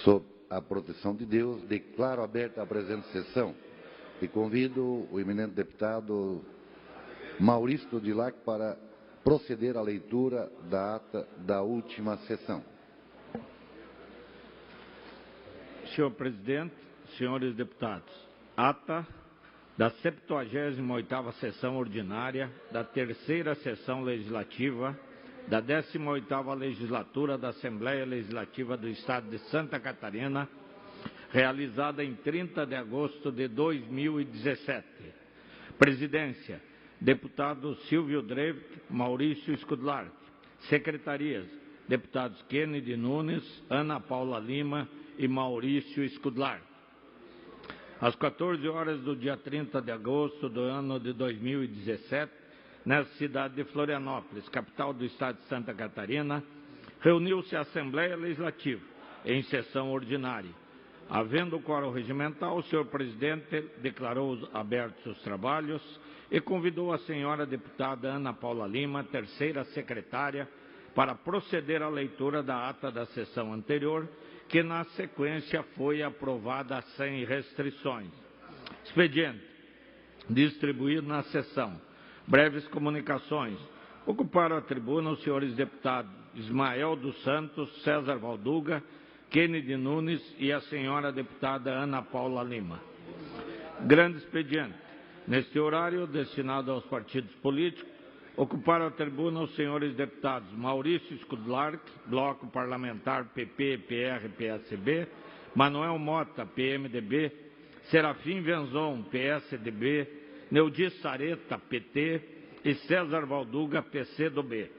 Sob a proteção de Deus, declaro aberta a presente sessão e convido o eminente deputado Maurício Dudilac para proceder à leitura da ata da última sessão. Senhor presidente, senhores deputados, ata da 78ª sessão ordinária da terceira sessão legislativa da 18ª legislatura da Assembleia Legislativa do Estado de Santa Catarina, realizada em 30 de agosto de 2017. Presidência, deputado Silvio Dreyfus, Maurício Skudlark. Secretarias, deputados Kennedy Nunes, Ana Paula Lima e Maurício Skudlark. Às 14 horas do dia 30 de agosto do ano de 2017, na cidade de Florianópolis, capital do estado de Santa Catarina, reuniu-se a Assembleia Legislativa em sessão ordinária. Havendo quórum regimental, o senhor presidente declarou abertos os trabalhos e convidou a senhora deputada Ana Paula Lima, terceira secretária, para proceder à leitura da ata da sessão anterior, que na sequência foi aprovada sem restrições. Expediente distribuído na sessão. Breves comunicações. Ocuparam a tribuna os senhores deputados Ismael dos Santos, César Valduga, Kennedy Nunes e a senhora deputada Ana Paula Lima. Grande expediente. Neste horário, destinado aos partidos políticos, ocuparam a tribuna os senhores deputados Maurício Skudlark, Bloco Parlamentar PP, PR, PSB, Manuel Mota, PMDB, Serafim Venzon, PSDB, Neudi Sareta, PT e César Valduga, PCdoB.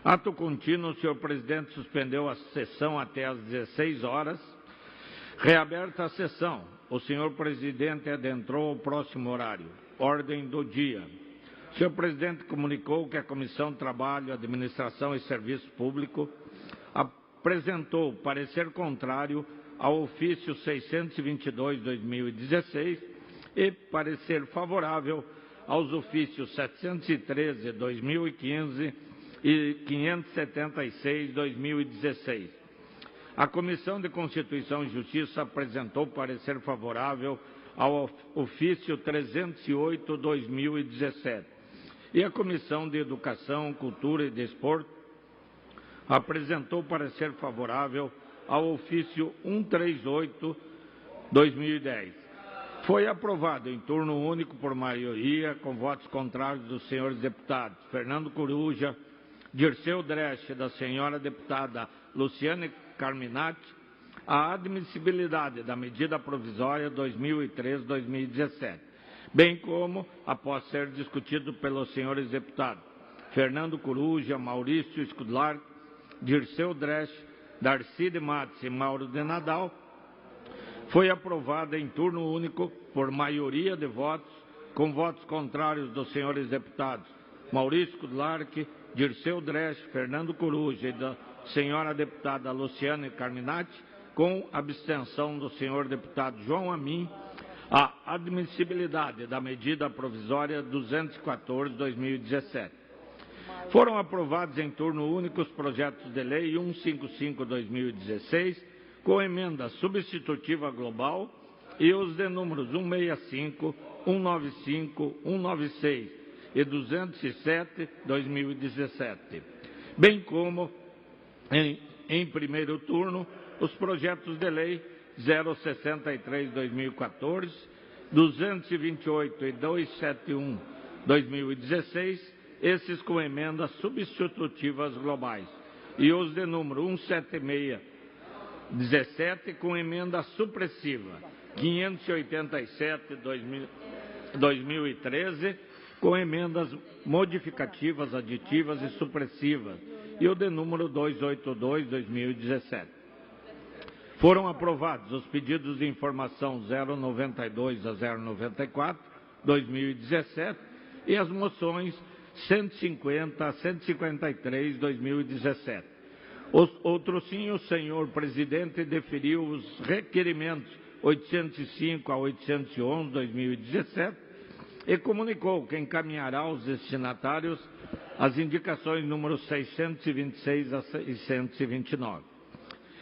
Ato contínuo, o senhor presidente suspendeu a sessão até às 16 horas. Reaberta a sessão, o senhor presidente adentrou o próximo horário. Ordem do dia. O senhor presidente comunicou que a Comissão de Trabalho, Administração e Serviço Público apresentou parecer contrário ao ofício 622/2016 e parecer favorável aos ofícios 713/2015 e 576/2016. A Comissão de Constituição e Justiça apresentou parecer favorável ao ofício 308/2017. E a Comissão de Educação, Cultura e Desporto apresentou parecer favorável ao ofício 138/2010. Foi aprovado em turno único por maioria, com votos contrários dos senhores deputados Fernando Coruja, Dirceu Dresch, da senhora deputada Luciane Carminati, a admissibilidade da medida provisória 2013-2017, bem como, após ser discutido pelos senhores deputados Fernando Coruja, Maurício Skudlark, Dirceu Dresch, Darcy de Matos e Mauro de Nadal, foi aprovada em turno único por maioria de votos, com votos contrários dos senhores deputados Maurício Skudlark, Dirceu Dresch, Fernando Coruja e da senhora deputada Luciane Carminati, com abstenção do senhor deputado João Amin, a admissibilidade da medida provisória 214/2017. Foram aprovados em turno único os projetos de lei 155/2016, com emenda substitutiva global, e os de números 165, 195, 196 e 207/2017, bem como, em primeiro turno, os projetos de lei 063/2014, 228 e 271/2016, esses com emendas substitutivas globais, e os de número 176/17 com emenda supressiva, 587/2013 com emendas modificativas, aditivas e supressivas, e o de número 282/2017. Foram aprovados os pedidos de informação 092 a 094/2017 e as moções 150 a 153/2017. Outro sim, o senhor presidente deferiu os requerimentos 805 a 811/2017 e comunicou que encaminhará aos destinatários as indicações números 626 a 629.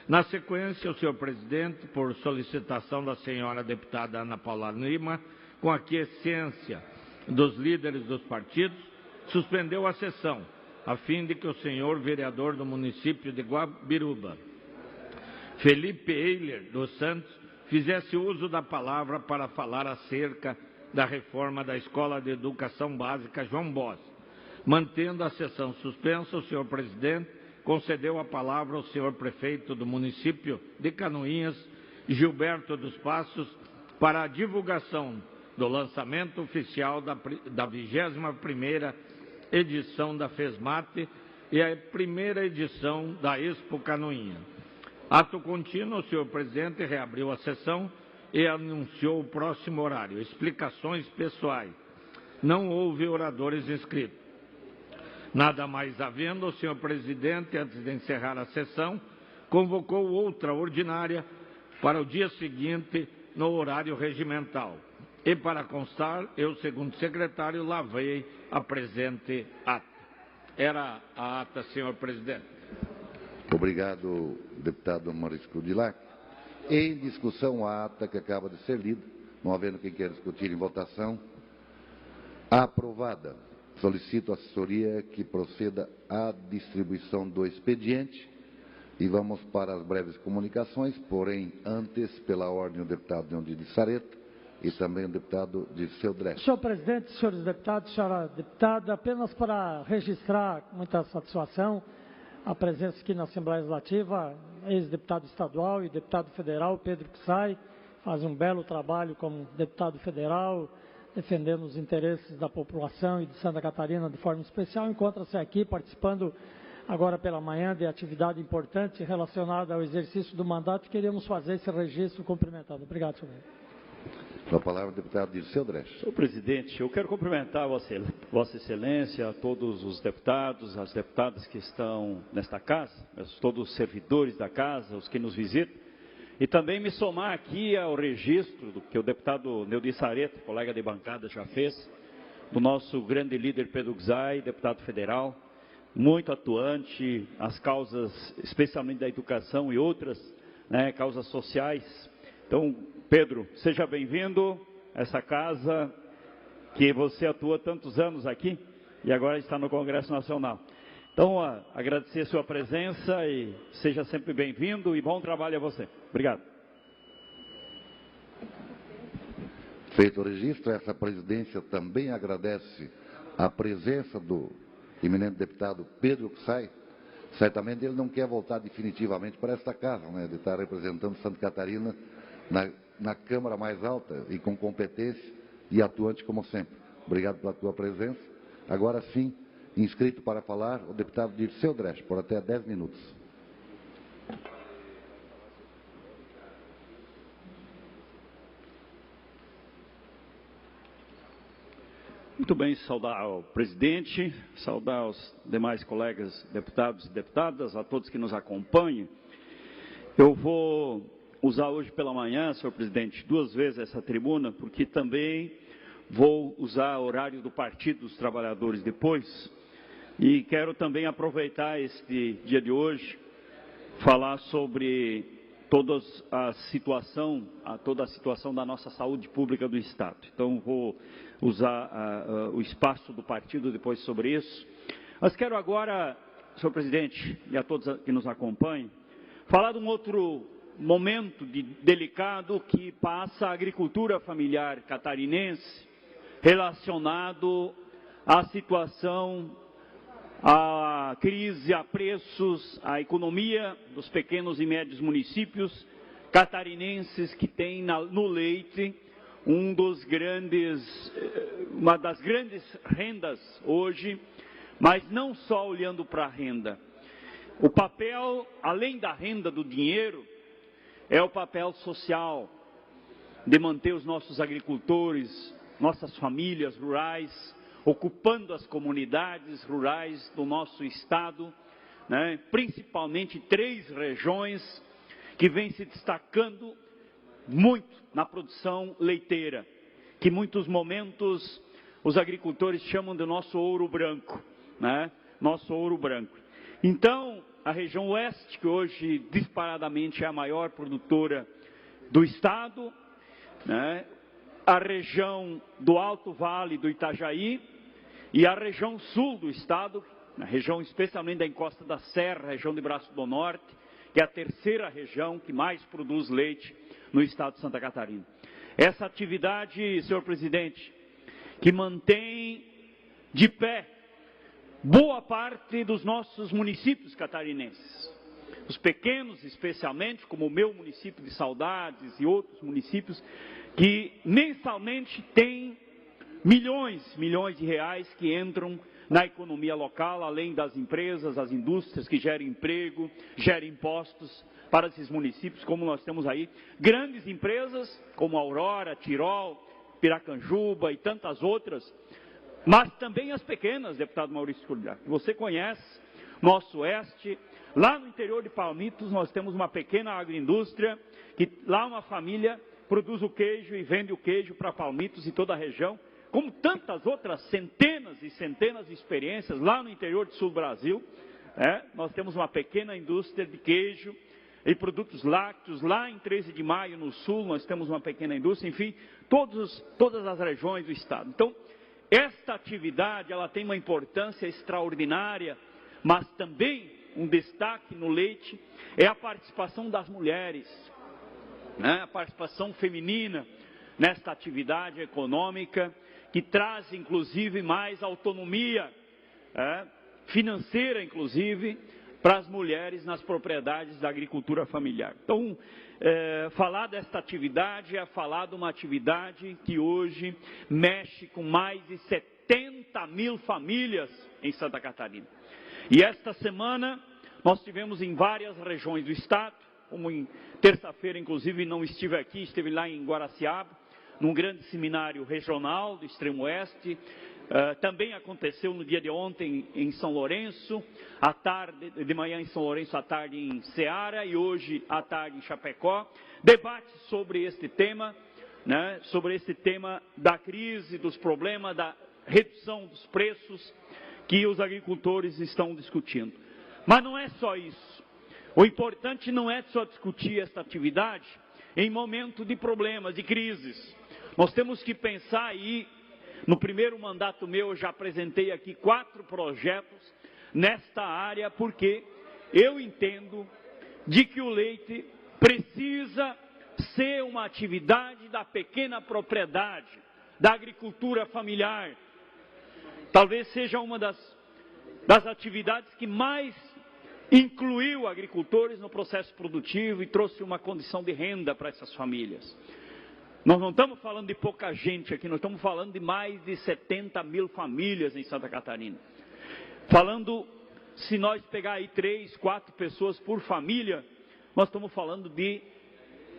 Na sequência, o senhor presidente, por solicitação da senhora deputada Ana Paula Lima, com a aquiescência dos líderes dos partidos, suspendeu a sessão, a fim de que o senhor vereador do município de Guabiruba, Felipe Eiler dos Santos, fizesse uso da palavra para falar acerca da reforma da Escola de Educação Básica João Bosch. Mantendo a sessão suspensa, o senhor presidente concedeu a palavra ao senhor prefeito do município de Canoinhas, Gilberto dos Passos, para a divulgação do lançamento oficial da 21ª edição da FESMAT e a primeira edição da Expo Canoinha. Ato contínuo, o senhor presidente reabriu a sessão e anunciou o próximo horário. Explicações pessoais. Não houve oradores inscritos. Nada mais havendo, o senhor presidente, antes de encerrar a sessão, convocou outra ordinária para o dia seguinte, no horário regimental. E, para constar, eu, segundo secretário, lavei a presente ata. Era a ata, senhor presidente. Obrigado, deputado Maurício Kudilac. Em discussão, a ata que acaba de ser lida, não havendo quem queira discutir em votação, aprovada. Solicito à assessoria que proceda à distribuição do expediente e vamos para as breves comunicações, porém, antes, pela ordem, o deputado Leondir de Sareta e também o deputado Dirceu Dresch. Senhor presidente, senhores deputados, senhora deputada, apenas para registrar com muita satisfação a presença aqui na Assembleia Legislativa, ex-deputado estadual e deputado federal, Pedro Kutsai, faz um belo trabalho como deputado federal, defendendo os interesses da população e de Santa Catarina de forma especial, encontra-se aqui participando agora pela manhã de atividade importante relacionada ao exercício do mandato. Queríamos fazer esse registro cumprimentado. Obrigado, senhor. Com a palavra, o deputado Dirceu Dresch. Senhor presidente, eu quero cumprimentar Vossa Excelência, a todos os deputados, as deputadas que estão nesta casa, todos os servidores da casa, os que nos visitam, e também me somar aqui ao registro do que o deputado Leondir Sareta, colega de bancada, já fez, do nosso grande líder Pedro Kutsai, deputado federal, muito atuante, as causas, especialmente da educação e outras, causas sociais. Então, Pedro, seja bem-vindo a essa casa que você atua tantos anos aqui e agora está no Congresso Nacional. Então, agradecer a sua presença e seja sempre bem-vindo e bom trabalho a você. Obrigado. Feito o registro, essa presidência também agradece a presença do eminente deputado Pedro Kutsai. Certamente ele não quer voltar definitivamente para esta casa, de estar representando Santa Catarina na Câmara mais alta e com competência e atuante como sempre. Obrigado pela tua presença. Agora sim, inscrito para falar o deputado Dirceu Dresch, por até 10 minutos. Muito bem, saudar o presidente, saudar os demais colegas deputados e deputadas, a todos que nos acompanham. Eu vou usar hoje pela manhã, senhor presidente, 2 vezes essa tribuna, porque também vou usar o horário do Partido dos Trabalhadores depois. E quero também aproveitar este dia de hoje, falar sobre toda a situação da nossa saúde pública do Estado. Então, vou usar o espaço do partido depois sobre isso. Mas quero agora, senhor presidente, e a todos que nos acompanham, falar de um outro momento delicado que passa a agricultura familiar catarinense, relacionado à situação, à crise, a preços, à economia dos pequenos e médios municípios catarinenses que tem no leite uma das grandes rendas hoje, mas não só olhando para a renda. O papel, além da renda do dinheiro, é o papel social de manter os nossos agricultores, nossas famílias rurais, ocupando as comunidades rurais do nosso estado, principalmente 3 regiões que vêm se destacando muito na produção leiteira, que em muitos momentos os agricultores chamam de nosso ouro branco, nosso ouro branco. Então, a região oeste, que hoje disparadamente é a maior produtora do estado, né? A região do Alto Vale do Itajaí e a região sul do estado, a região especialmente da encosta da Serra, região de Braço do Norte, que é a terceira região que mais produz leite no estado de Santa Catarina. Essa atividade, senhor presidente, que mantém de pé boa parte dos nossos municípios catarinenses. Os pequenos, especialmente, como o meu município de Saudades e outros municípios, que mensalmente têm milhões de reais que entram na economia local, além das empresas, as indústrias que geram emprego, geram impostos para esses municípios, como nós temos aí grandes empresas, como Aurora, Tirol, Piracanjuba e tantas outras, mas também as pequenas, deputado Maurício Cordilhar, que você conhece, nosso oeste. Lá no interior de Palmitos nós temos uma pequena agroindústria, que lá uma família produz o queijo e vende o queijo para Palmitos e toda a região, como tantas outras centenas e centenas de experiências lá no interior do sul do Brasil. Nós temos uma pequena indústria de queijo e produtos lácteos, lá em 13 de Maio, no sul, nós temos uma pequena indústria, enfim, todas as regiões do estado. Então, esta atividade, ela tem uma importância extraordinária, mas também um destaque no leite é a participação das mulheres, né? A participação feminina nesta atividade econômica, que traz, inclusive, mais autonomia financeira, inclusive, para as mulheres nas propriedades da agricultura familiar. Então, falar desta atividade é falar de uma atividade que hoje mexe com mais de 70 mil famílias em Santa Catarina. E esta semana nós tivemos em várias regiões do estado, como em terça-feira, inclusive, não estive aqui, esteve lá em Guaraciaba, num grande seminário regional do extremo oeste. Também aconteceu no dia de ontem em São Lourenço, à tarde, de manhã em São Lourenço, à tarde em Ceará e hoje à tarde em Chapecó. Debate sobre este tema, né, sobre esse tema da crise, dos problemas, da redução dos preços que os agricultores estão discutindo. Mas não é só isso. O importante não é só discutir esta atividade em momento de problemas, de crises. Nós temos que pensar aí. No primeiro mandato meu, eu já apresentei aqui 4 projetos nesta área, porque eu entendo de que o leite precisa ser uma atividade da pequena propriedade, da agricultura familiar. Talvez seja uma das atividades que mais incluiu agricultores no processo produtivo e trouxe uma condição de renda para essas famílias. Nós não estamos falando de pouca gente aqui, nós estamos falando de mais de 70 mil famílias em Santa Catarina. Falando, se nós pegar aí 3, 4 pessoas por família, nós estamos falando de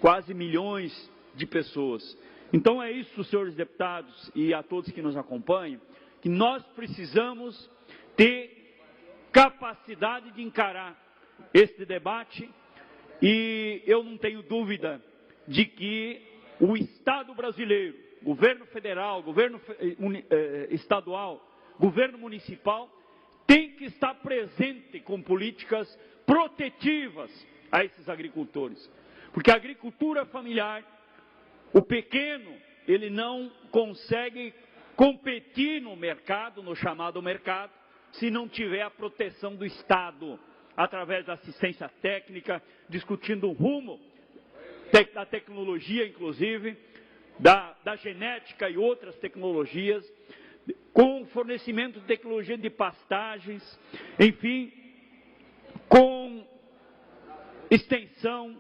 quase milhões de pessoas. Então é isso, senhores deputados e a todos que nos acompanham, que nós precisamos ter capacidade de encarar este debate, e eu não tenho dúvida de que o Estado brasileiro, governo federal, governo estadual, governo municipal, tem que estar presente com políticas protetivas a esses agricultores. Porque a agricultura familiar, o pequeno, ele não consegue competir no mercado, no chamado mercado, se não tiver a proteção do Estado, através da assistência técnica, discutindo o rumo da tecnologia, inclusive, da genética e outras tecnologias, com fornecimento de tecnologia de pastagens, enfim, com extensão,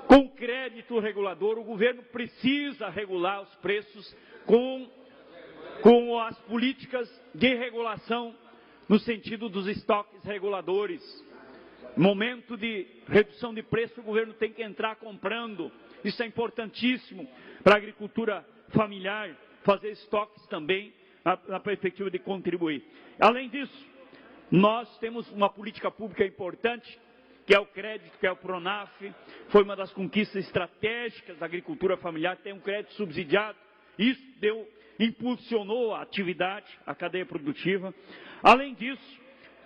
com crédito regulador. O governo precisa regular os preços com as políticas de regulação no sentido dos estoques reguladores. Momento de redução de preço, o governo tem que entrar comprando. Isso é importantíssimo para a agricultura familiar, fazer estoques também na perspectiva de contribuir. Além disso, nós temos uma política pública importante, que é o crédito, que é o Pronaf, foi uma das conquistas estratégicas da agricultura familiar, tem um crédito subsidiado, isso impulsionou a atividade, a cadeia produtiva. Além disso,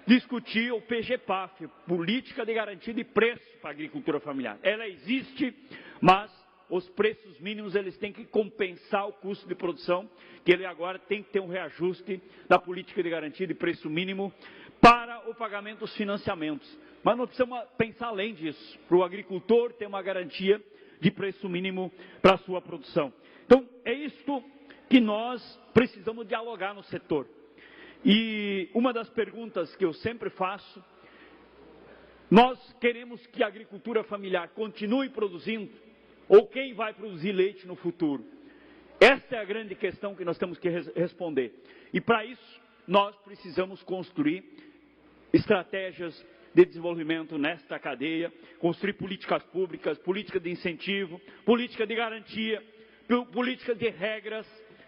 discutir o PGPAF, Política de Garantia de Preço para a Agricultura Familiar. Ela existe, mas os preços mínimos eles têm que compensar o custo de produção, que ele agora tem que ter um reajuste da política de garantia de preço mínimo para o pagamento dos financiamentos. Mas nós precisamos pensar além disso, para o agricultor ter uma garantia de preço mínimo para a sua produção. Então, é isto que nós precisamos dialogar no setor. E uma das perguntas que eu sempre faço, nós queremos que a agricultura familiar continue produzindo, ou quem vai produzir leite no futuro? Essa é a grande questão que nós temos que responder. E para isso, nós precisamos construir estratégias de desenvolvimento nesta cadeia, construir políticas públicas, política de incentivo, política de garantia, política de regras.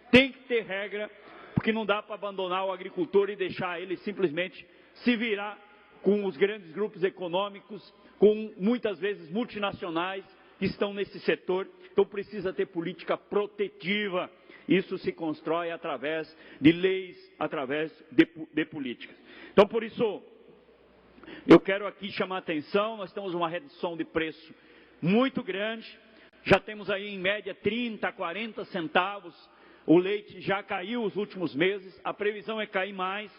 Tem que ter regra, porque não dá para abandonar o agricultor e deixar ele simplesmente se virar com os grandes grupos econômicos, com muitas vezes multinacionais que estão nesse setor. Então precisa ter política protetiva. Isso se constrói através de leis, através de políticas. Então por isso eu quero aqui chamar a atenção, nós temos uma redução de preço muito grande, já temos aí em média 30, 40 centavos, o leite já caiu os últimos meses, a previsão é cair mais.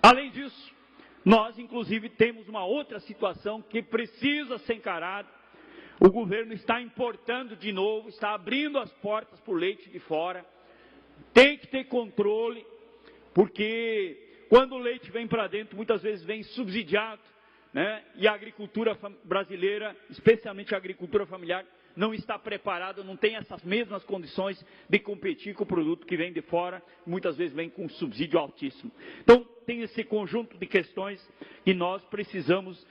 Além disso, nós inclusive temos uma outra situação que precisa ser encarada. O governo está importando de novo, está abrindo as portas para o leite de fora. Tem que ter controle, porque quando o leite vem para dentro, muitas vezes vem subsidiado, né? E a agricultura brasileira, especialmente a agricultura familiar, não está preparada, não tem essas mesmas condições de competir com o produto que vem de fora, muitas vezes vem com um subsídio altíssimo. Então, tem esse conjunto de questões que nós precisamos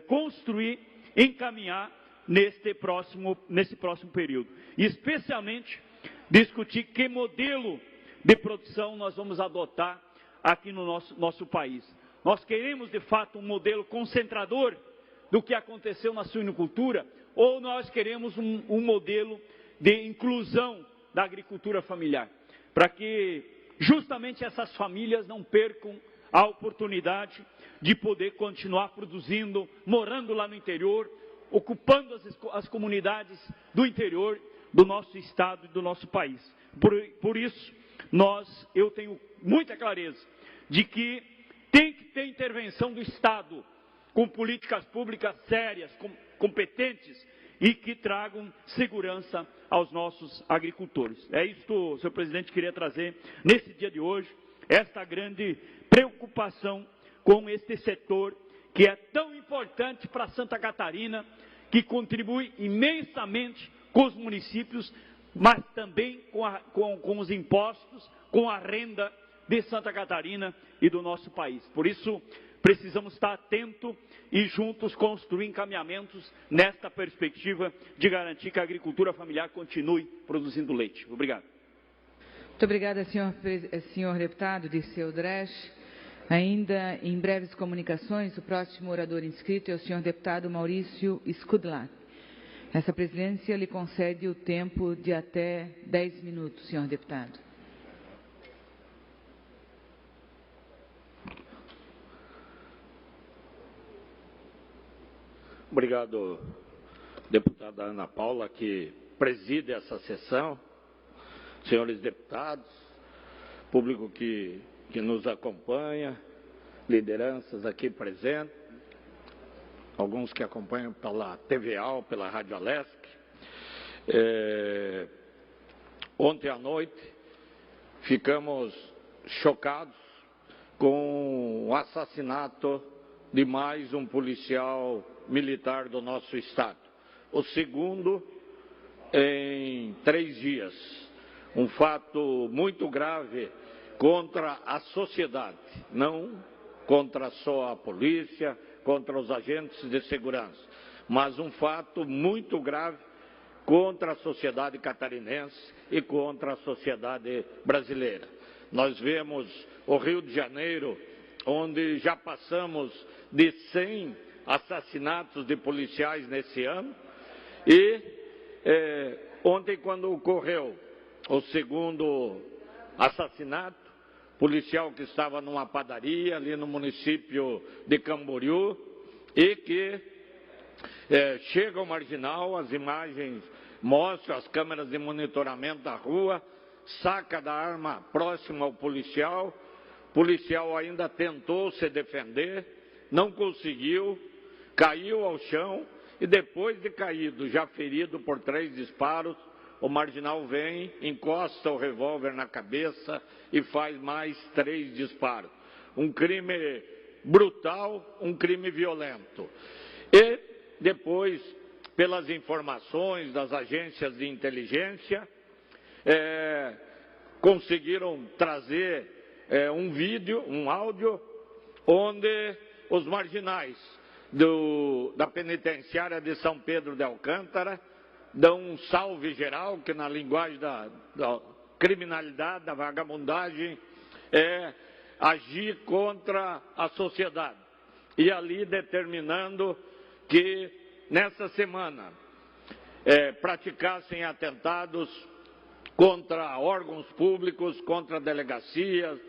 construir, encaminhar nesse próximo período. E, especialmente, discutir que modelo de produção nós vamos adotar aqui no nosso país. Nós queremos, de fato, um modelo concentrador do que aconteceu na suinocultura, ou nós queremos um modelo de inclusão da agricultura familiar, para que justamente essas famílias não percam a oportunidade de poder continuar produzindo, morando lá no interior, ocupando as comunidades do interior do nosso estado e do nosso país. Por isso, eu tenho muita clareza de que tem que ter intervenção do Estado com políticas públicas sérias, competentes e que tragam segurança aos nossos agricultores. É isso, senhor presidente, queria trazer nesse dia de hoje, esta grande preocupação com este setor que é tão importante para Santa Catarina, que contribui imensamente com os municípios, mas também com os impostos, com a renda de Santa Catarina e do nosso país. Por isso, precisamos estar atentos e juntos construir encaminhamentos nesta perspectiva de garantir que a agricultura familiar continue produzindo leite. Obrigado. Muito obrigada, senhor deputado Dirceu Dresch. Ainda em breves comunicações, o próximo orador inscrito é o senhor deputado Maurício Skudlat. Essa presidência lhe concede o tempo de até 10 minutos, senhor deputado. Obrigado, deputada Ana Paula, que preside essa sessão, senhores deputados, público que nos acompanha, lideranças aqui presentes, alguns que acompanham pela TVA, pela Rádio Alesc. Ontem à noite ficamos chocados com o assassinato de mais um policial militar do nosso estado. O segundo em 3 dias. Um fato muito grave contra a sociedade, não contra só a polícia, contra os agentes de segurança, mas um fato muito grave contra a sociedade catarinense e contra a sociedade brasileira. Nós vemos o Rio de Janeiro, onde já passamos de 100 assassinatos de policiais nesse ano, e ontem, quando ocorreu o segundo assassinato, policial que estava numa padaria ali no município de Camboriú e que chega ao marginal, as imagens mostram as câmeras de monitoramento da rua, saca da arma próxima ao policial, o policial ainda tentou se defender, não conseguiu, caiu ao chão e depois de caído, já ferido por 3 disparos, o marginal vem, encosta o revólver na cabeça e faz mais 3 disparos. Um crime brutal, um crime violento. E depois, pelas informações das agências de inteligência, conseguiram trazer um vídeo, um áudio, onde os marginais da penitenciária de São Pedro de Alcântara dão um salve geral, que na linguagem da criminalidade, da vagabundagem, é agir contra a sociedade. E ali determinando que nessa semana praticassem atentados contra órgãos públicos, contra delegacias,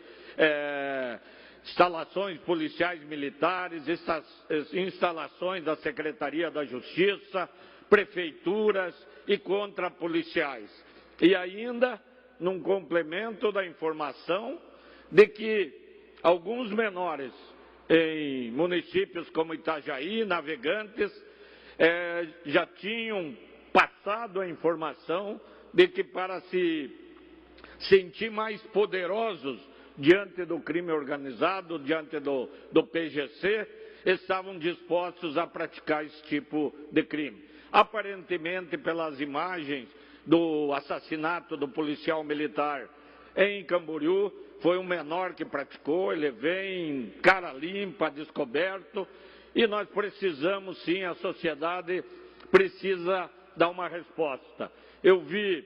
instalações policiais militares, instalações da Secretaria da Justiça, prefeituras e contra policiais. E ainda, num complemento da informação de que alguns menores em municípios como Itajaí, Navegantes, já tinham passado a informação de que para se sentir mais poderosos diante do crime organizado, diante do PGC, estavam dispostos a praticar esse tipo de crime. Aparentemente, pelas imagens do assassinato do policial militar em Camboriú, foi um menor que praticou, ele vem cara limpa, descoberto, e nós precisamos sim, a sociedade precisa dar uma resposta. Eu vi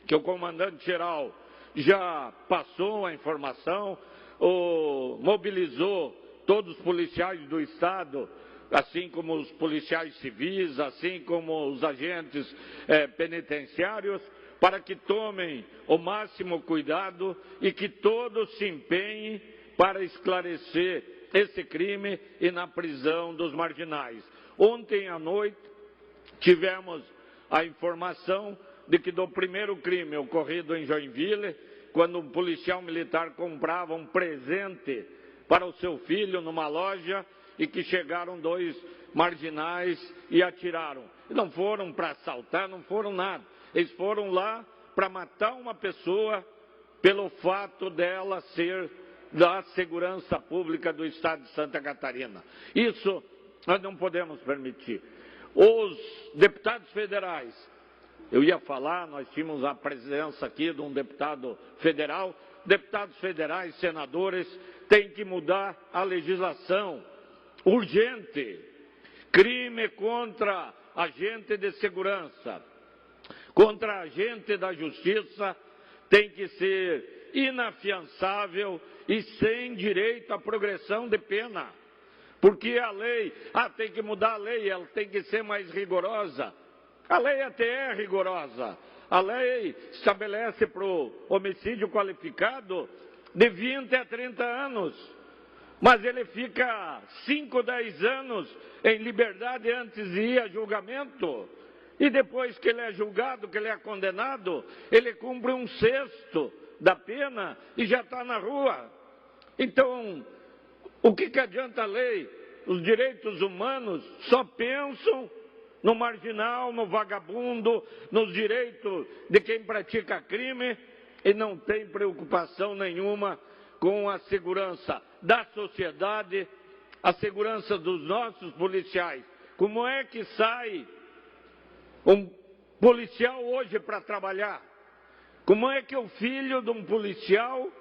que o comandante-geral já passou a informação, mobilizou todos os policiais do Estado, assim como os policiais civis, assim como os agentes penitenciários, para que tomem o máximo cuidado e que todos se empenhem para esclarecer esse crime e na prisão dos marginais. Ontem à noite tivemos a informação de que do primeiro crime ocorrido em Joinville, quando um policial militar comprava um presente para o seu filho numa loja e que chegaram 2 marginais e atiraram. Não foram para assaltar, não foram nada. Eles foram lá para matar uma pessoa pelo fato dela ser da segurança pública do Estado de Santa Catarina. Isso nós não podemos permitir. Os deputados federais, eu ia falar, nós tínhamos a presença aqui de um deputado federal, deputados federais, senadores, têm que mudar a legislação urgente. Crime contra agente de segurança, contra agente da justiça, tem que ser inafiançável e sem direito à progressão de pena. Porque a lei, tem que mudar a lei, ela tem que ser mais rigorosa. A lei até é rigorosa. A lei estabelece para o homicídio qualificado de 20 a 30 anos. Mas ele fica 5, 10 anos em liberdade antes de ir a julgamento. E depois que ele é julgado, que ele é condenado, ele cumpre 1/6 da pena e já está na rua. Então, o que adianta a lei? Os direitos humanos só pensam no marginal, no vagabundo, nos direitos de quem pratica crime e não tem preocupação nenhuma com a segurança da sociedade, a segurança dos nossos policiais. Como é que sai um policial hoje para trabalhar? Como é que o filho de um policial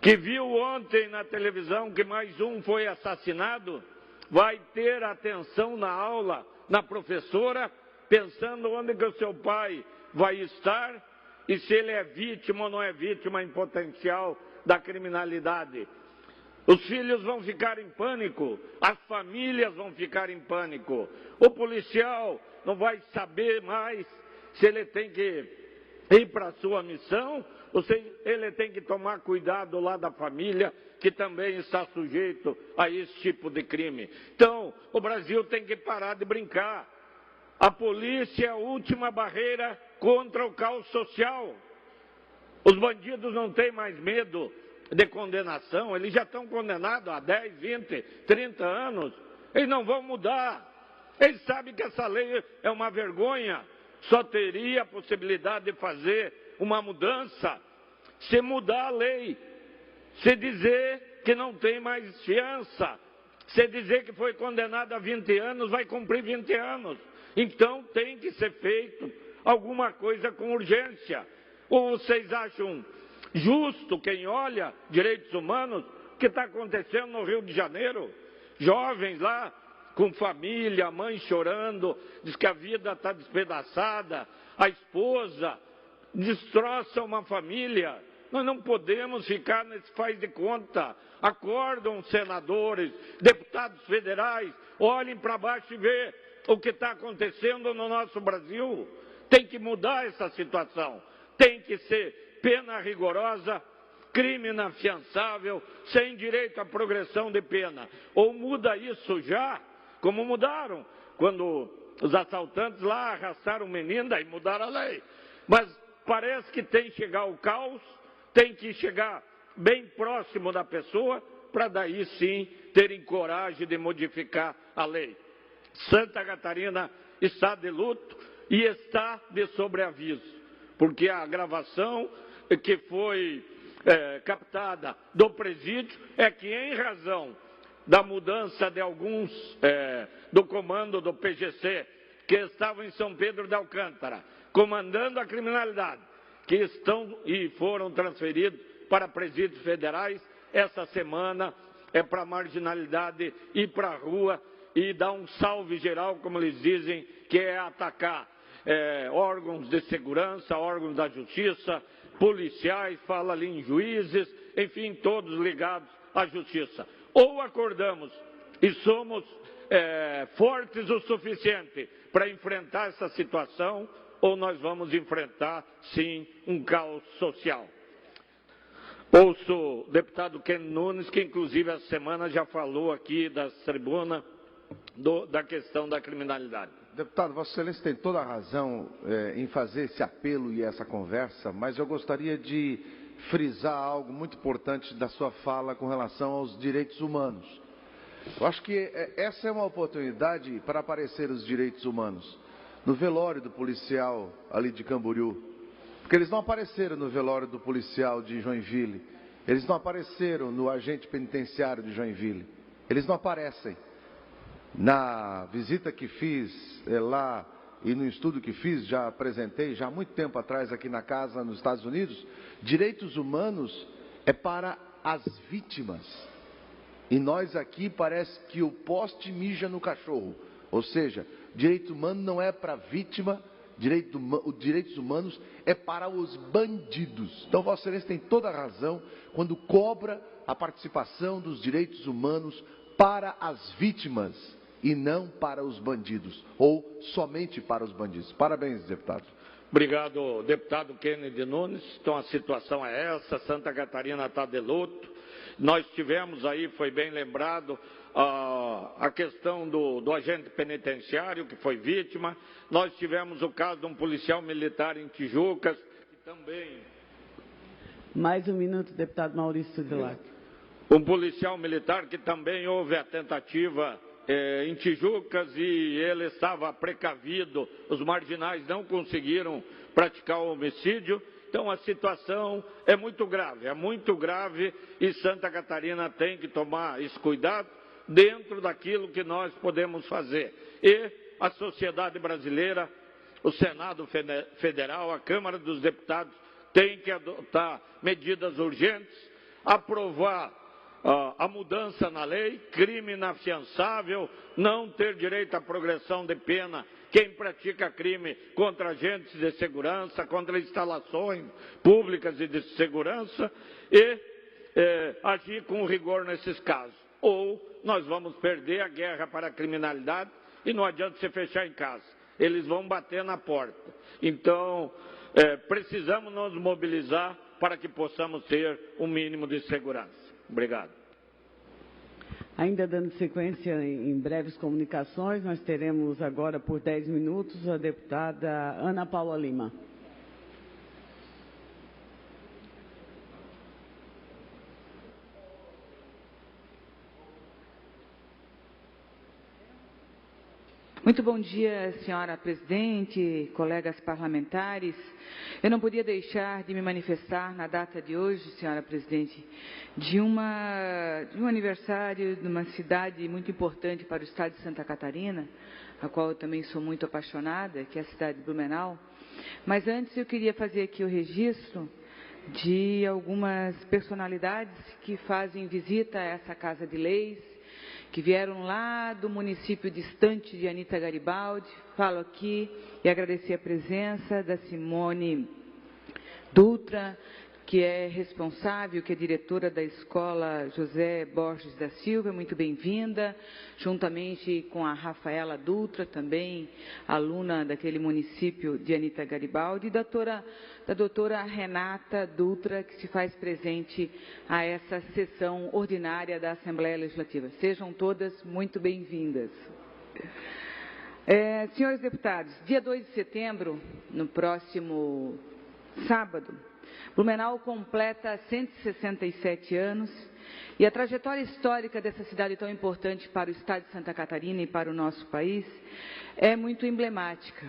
que viu ontem na televisão que mais um foi assassinado vai ter atenção na aula, na professora, pensando onde que o seu pai vai estar e se ele é vítima ou não é vítima em potencial da criminalidade? Os filhos vão ficar em pânico, as famílias vão ficar em pânico. O policial não vai saber mais se ele tem que ir para a sua missão, ele tem que tomar cuidado lá da família, que também está sujeito a esse tipo de crime. Então, o Brasil tem que parar de brincar. A polícia é a última barreira contra o caos social. Os bandidos não têm mais medo de condenação, eles já estão condenados há 10, 20, 30 anos. Eles não vão mudar. Eles sabem que essa lei é uma vergonha. Só teria a possibilidade de fazer uma mudança se mudar a lei, se dizer que não tem mais fiança, se dizer que foi condenado a 20 anos, vai cumprir 20 anos. Então tem que ser feito alguma coisa com urgência. Ou vocês acham justo quem olha direitos humanos, o que está acontecendo no Rio de Janeiro? Jovens lá com família, mãe chorando, diz que a vida está despedaçada, a esposa destroça uma família. Nós não podemos ficar nesse faz de conta. Acordam senadores, deputados federais, olhem para baixo e vejam o que está acontecendo no nosso Brasil. Tem que mudar essa situação. Tem que ser pena rigorosa, crime inafiançável, sem direito à progressão de pena. Ou muda isso já, como mudaram, quando os assaltantes lá arrastaram o menino, daí mudaram a lei. Mas parece que tem que chegar ao caos, tem que chegar bem próximo da pessoa, para daí sim terem coragem de modificar a lei. Santa Catarina está de luto e está de sobreaviso, porque a gravação que foi captada do presídio é que, em razão da mudança de alguns do comando do PGC, que estavam em São Pedro de Alcântara, comandando a criminalidade, que estão e foram transferidos para presídios federais, essa semana é para a marginalidade ir para a rua e dar um salve geral, como eles dizem, que é atacar órgãos de segurança, órgãos da justiça, policiais, fala ali em juízes, enfim, todos ligados à justiça. Ou acordamos e somos fortes o suficiente para enfrentar essa situação, ou nós vamos enfrentar, sim, um caos social. Ouço o deputado Ken Nunes, que inclusive essa semana já falou aqui das tribunas da questão da criminalidade. Deputado, Vossa Excelência tem toda a razão em fazer esse apelo e essa conversa, mas eu gostaria de frisar algo muito importante da sua fala com relação aos direitos humanos. Eu acho que essa é uma oportunidade para aparecer os direitos humanos no velório do policial ali de Camboriú, porque eles não apareceram no velório do policial de Joinville, eles não apareceram no agente penitenciário de Joinville, eles não aparecem. Na visita que fiz lá e no estudo que fiz, já apresentei já há muito tempo atrás aqui na casa nos Estados Unidos, direitos humanos é para as vítimas. E nós aqui parece que o poste mija no cachorro. Ou seja, direito humano não é para vítima, direitos humanos é para os bandidos. Então Vossa Excelência tem toda a razão quando cobra a participação dos direitos humanos para as vítimas e não para os bandidos, ou somente para os bandidos. Parabéns, deputado. Obrigado, deputado Kennedy Nunes. Então a situação é essa, Santa Catarina está de luto. Nós tivemos aí, foi bem lembrado, a questão do agente penitenciário que foi vítima. Nós tivemos o caso de um policial militar em Tijucas, que também... Mais um minuto, deputado Maurício Delac. Um policial militar que também houve a tentativa em Tijucas e ele estava precavido, os marginais não conseguiram praticar o homicídio. Então a situação é muito grave e Santa Catarina tem que tomar esse cuidado dentro daquilo que nós podemos fazer. E a sociedade brasileira, o Senado Federal, a Câmara dos Deputados tem que adotar medidas urgentes, aprovar a mudança na lei, crime inafiançável, não ter direito à progressão de pena quem pratica crime contra agentes de segurança, contra instalações públicas e de segurança e agir com rigor nesses casos. Ou nós vamos perder a guerra para a criminalidade e não adianta você fechar em casa, eles vão bater na porta. Então, precisamos nos mobilizar para que possamos ter um mínimo de segurança. Obrigado. Ainda dando sequência em breves comunicações, nós teremos agora por 10 minutos a deputada Ana Paula Lima. Muito bom dia, senhora presidente, colegas parlamentares. Eu não podia deixar de me manifestar na data de hoje, senhora presidente, de um aniversário de uma cidade muito importante para o estado de Santa Catarina, a qual eu também sou muito apaixonada, que é a cidade de Blumenau. Mas antes eu queria fazer aqui o registro de algumas personalidades que fazem visita a essa Casa de Leis, que vieram lá do município distante de Anita Garibaldi. Falo aqui e agradecer a presença da Simone Dutra, que é responsável, que é diretora da Escola José Borges da Silva, muito bem-vinda, juntamente com a Rafaela Dutra, também aluna daquele município de Anita Garibaldi, e da doutora Renata Dutra, que se faz presente a essa sessão ordinária da Assembleia Legislativa. Sejam todas muito bem-vindas. Senhores deputados, dia 2 de setembro, no próximo sábado, Blumenau completa 167 anos e a trajetória histórica dessa cidade tão importante para o estado de Santa Catarina e para o nosso país é muito emblemática.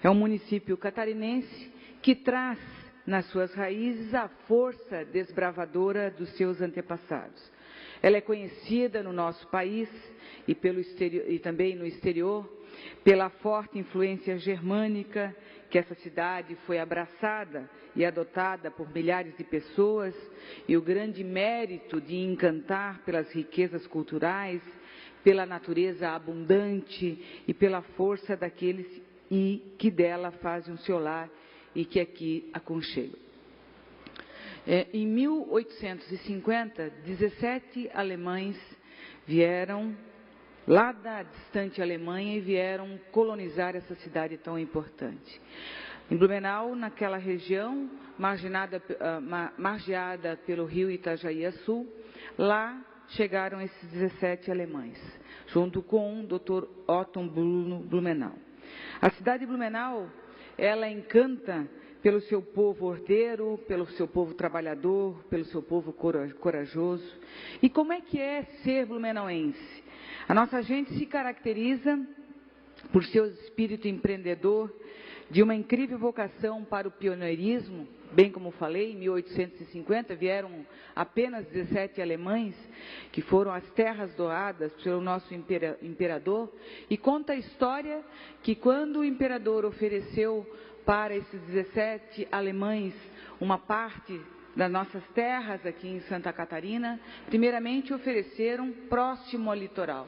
É um município catarinense que traz nas suas raízes a força desbravadora dos seus antepassados. Ela é conhecida no nosso país e também no exterior pela forte influência germânica que essa cidade foi abraçada e adotada por milhares de pessoas, e o grande mérito de encantar pelas riquezas culturais, pela natureza abundante e pela força daqueles que dela fazem o seu lar e que aqui aconchegam. Em 1850, 17 alemães vieram lá da distante Alemanha e vieram colonizar essa cidade tão importante. Em Blumenau, naquela região, margeada pelo rio Itajaí-Açu, lá chegaram esses 17 alemães, junto com o Dr. Otto Bruno Blumenau. A cidade de Blumenau, ela encanta pelo seu povo ordeiro, pelo seu povo trabalhador, pelo seu povo corajoso. E como é que é ser blumenauense? A nossa gente se caracteriza por seu espírito empreendedor, de uma incrível vocação para o pioneirismo. Bem como falei, em 1850 vieram apenas 17 alemães, que foram às terras doadas pelo nosso imperador, e conta a história que quando o imperador ofereceu para esses 17 alemães uma parte das nossas terras aqui em Santa Catarina, primeiramente ofereceram próximo ao litoral.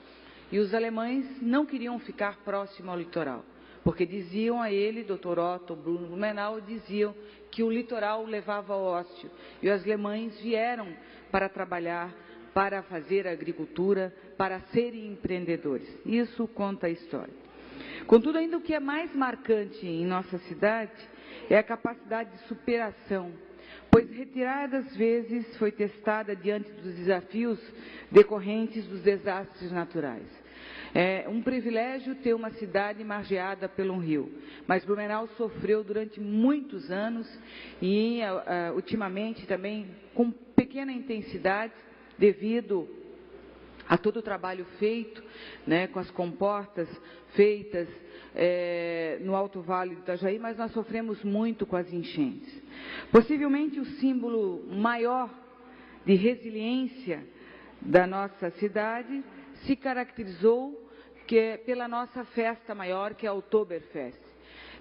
E os alemães não queriam ficar próximo ao litoral, porque diziam a ele, Dr. Otto Bruno Blumenau, diziam que o litoral levava ao ócio. E os alemães vieram para trabalhar, para fazer agricultura, para serem empreendedores. Isso conta a história. Contudo, ainda o que é mais marcante em nossa cidade é a capacidade de superação, pois retiradas vezes foi testada diante dos desafios decorrentes dos desastres naturais. É um privilégio ter uma cidade margeada por um rio, mas Blumenau sofreu durante muitos anos e ultimamente também com pequena intensidade devido a todo o trabalho feito, né, com as comportas feitas no Alto Vale do Itajaí, mas nós sofremos muito com as enchentes. Possivelmente o símbolo maior de resiliência da nossa cidade se caracterizou pela nossa festa maior, que é a Oktoberfest.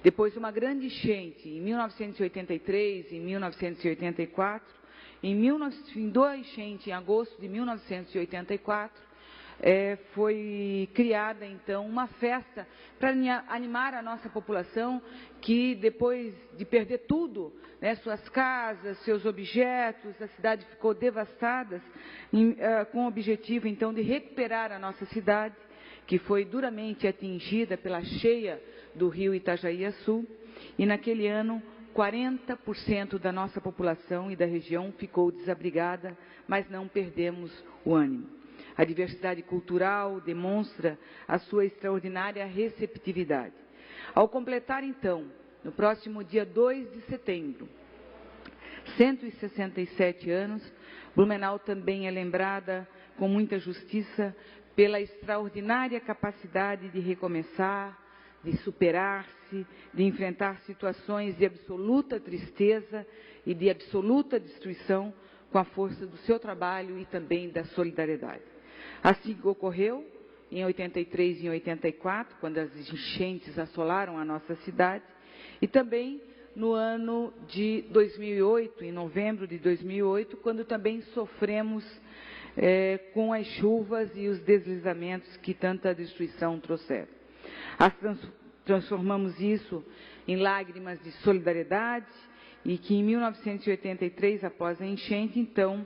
Depois de uma grande enchente em 1983, em 1984, em dois enchentes em agosto de 1984, foi criada então uma festa para animar a nossa população que depois de perder tudo, né, suas casas, seus objetos, a cidade ficou devastada, com o objetivo então de recuperar a nossa cidade, que foi duramente atingida pela cheia do rio Itajaí-Açu, e naquele ano 40% da nossa população e da região ficou desabrigada, mas não perdemos o ânimo. A diversidade cultural demonstra a sua extraordinária receptividade. Ao completar, então, no próximo dia 2 de setembro, 167 anos, Blumenau também é lembrada com muita justiça pela extraordinária capacidade de recomeçar, de superar-se, de enfrentar situações de absoluta tristeza e de absoluta destruição com a força do seu trabalho e também da solidariedade. Assim ocorreu em 83 e em 84, quando as enchentes assolaram a nossa cidade, e também no ano de 2008, em novembro de 2008, quando também sofremos com as chuvas e os deslizamentos que tanta destruição trouxeram. Transformamos isso em lágrimas de solidariedade e que em 1983, após a enchente, então,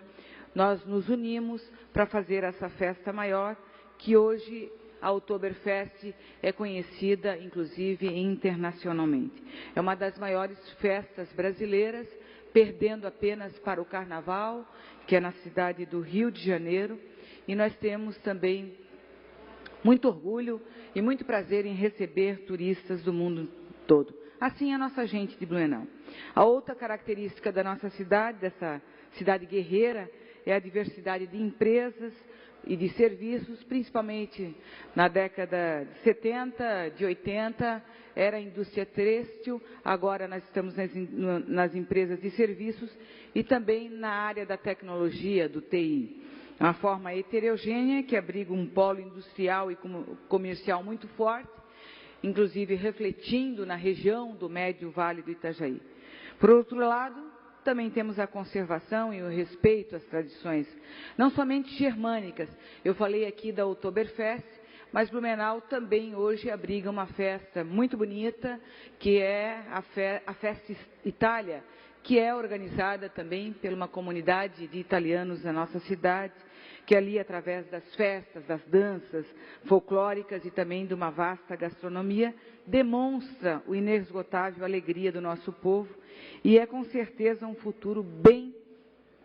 nós nos unimos para fazer essa festa maior, que hoje a Oktoberfest é conhecida, inclusive, internacionalmente. É uma das maiores festas brasileiras, perdendo apenas para o Carnaval, que é na cidade do Rio de Janeiro, e nós temos também muito orgulho e muito prazer em receber turistas do mundo todo. Assim é a nossa gente de Blumenau. A outra característica da nossa cidade, dessa cidade guerreira, é a diversidade de empresas e de serviços, principalmente na década de 70, de 80, era a indústria têxtil, agora nós estamos nas empresas de serviços e também na área da tecnologia, do TI. É uma forma heterogênea que abriga um polo industrial e comercial muito forte, inclusive refletindo na região do Médio Vale do Itajaí. Por outro lado, também temos a conservação e o respeito às tradições, não somente germânicas. Eu falei aqui da Oktoberfest, mas Blumenau também hoje abriga uma festa muito bonita, que é a Festa Itália, que é organizada também por uma comunidade de italianos da nossa cidade, que ali, através das festas, das danças folclóricas e também de uma vasta gastronomia, demonstra o inesgotável alegria do nosso povo e é, com certeza, um futuro bem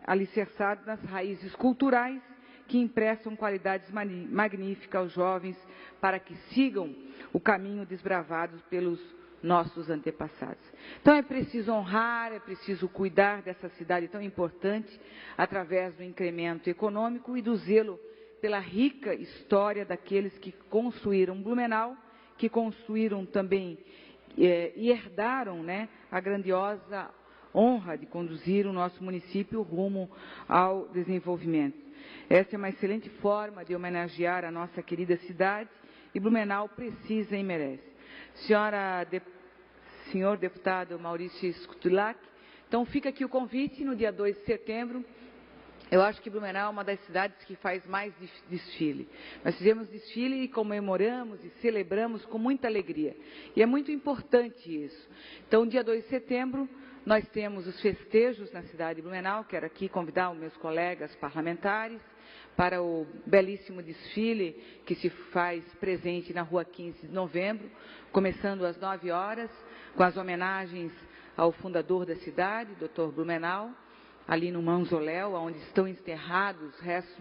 alicerçado nas raízes culturais que emprestam qualidades magníficas aos jovens para que sigam o caminho desbravado pelos nossos antepassados. Então é preciso honrar, é preciso cuidar dessa cidade tão importante através do incremento econômico e do zelo pela rica história daqueles que construíram Blumenau, que construíram também e herdaram, né, a grandiosa honra de conduzir o nosso município rumo ao desenvolvimento. Essa é uma excelente forma de homenagear a nossa querida cidade e Blumenau precisa e merece. Senhor deputado Maurício Skudlak, então fica aqui o convite no dia 2 de setembro. Eu acho que Blumenau é uma das cidades que faz mais desfile. Nós fizemos desfile e comemoramos e celebramos com muita alegria. E é muito importante isso. Então, dia 2 de setembro, nós temos os festejos na cidade de Blumenau. Quero aqui convidar os meus colegas parlamentares para o belíssimo desfile que se faz presente na Rua 15 de Novembro, começando às 9 horas, com as homenagens ao fundador da cidade, Dr. Blumenau, ali no mausoléu, onde estão enterrados restos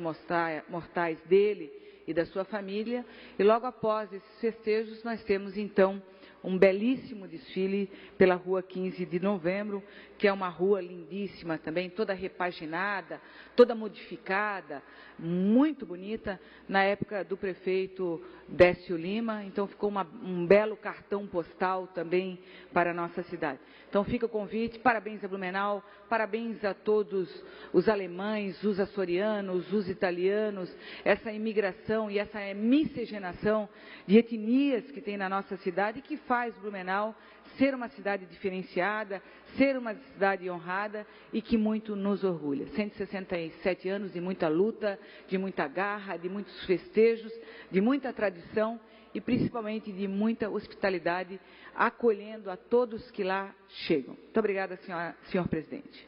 mortais dele e da sua família. E logo após esses festejos, nós temos, então, um belíssimo desfile pela Rua 15 de Novembro, que é uma rua lindíssima também, toda repaginada, toda modificada, muito bonita, na época do prefeito Décio Lima. Então, ficou um belo cartão postal também para a nossa cidade. Então, fica o convite, parabéns a Blumenau, parabéns a todos os alemães, os açorianos, os italianos, essa imigração e essa miscigenação de etnias que tem na nossa cidade e que faz Blumenau ser uma cidade diferenciada, ser uma cidade honrada e que muito nos orgulha. 167 anos de muita luta, de muita garra, de muitos festejos, de muita tradição e principalmente de muita hospitalidade, acolhendo a todos que lá chegam. Muito obrigada, senhor presidente.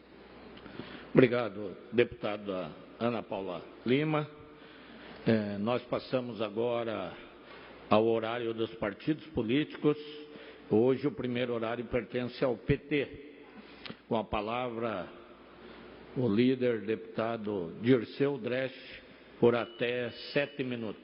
Obrigado, deputada Ana Paula Lima. Nós passamos agora ao horário dos partidos políticos. Hoje o primeiro horário pertence ao PT. Com a palavra, o líder deputado Dirceu Dresch, por até 7 minutos.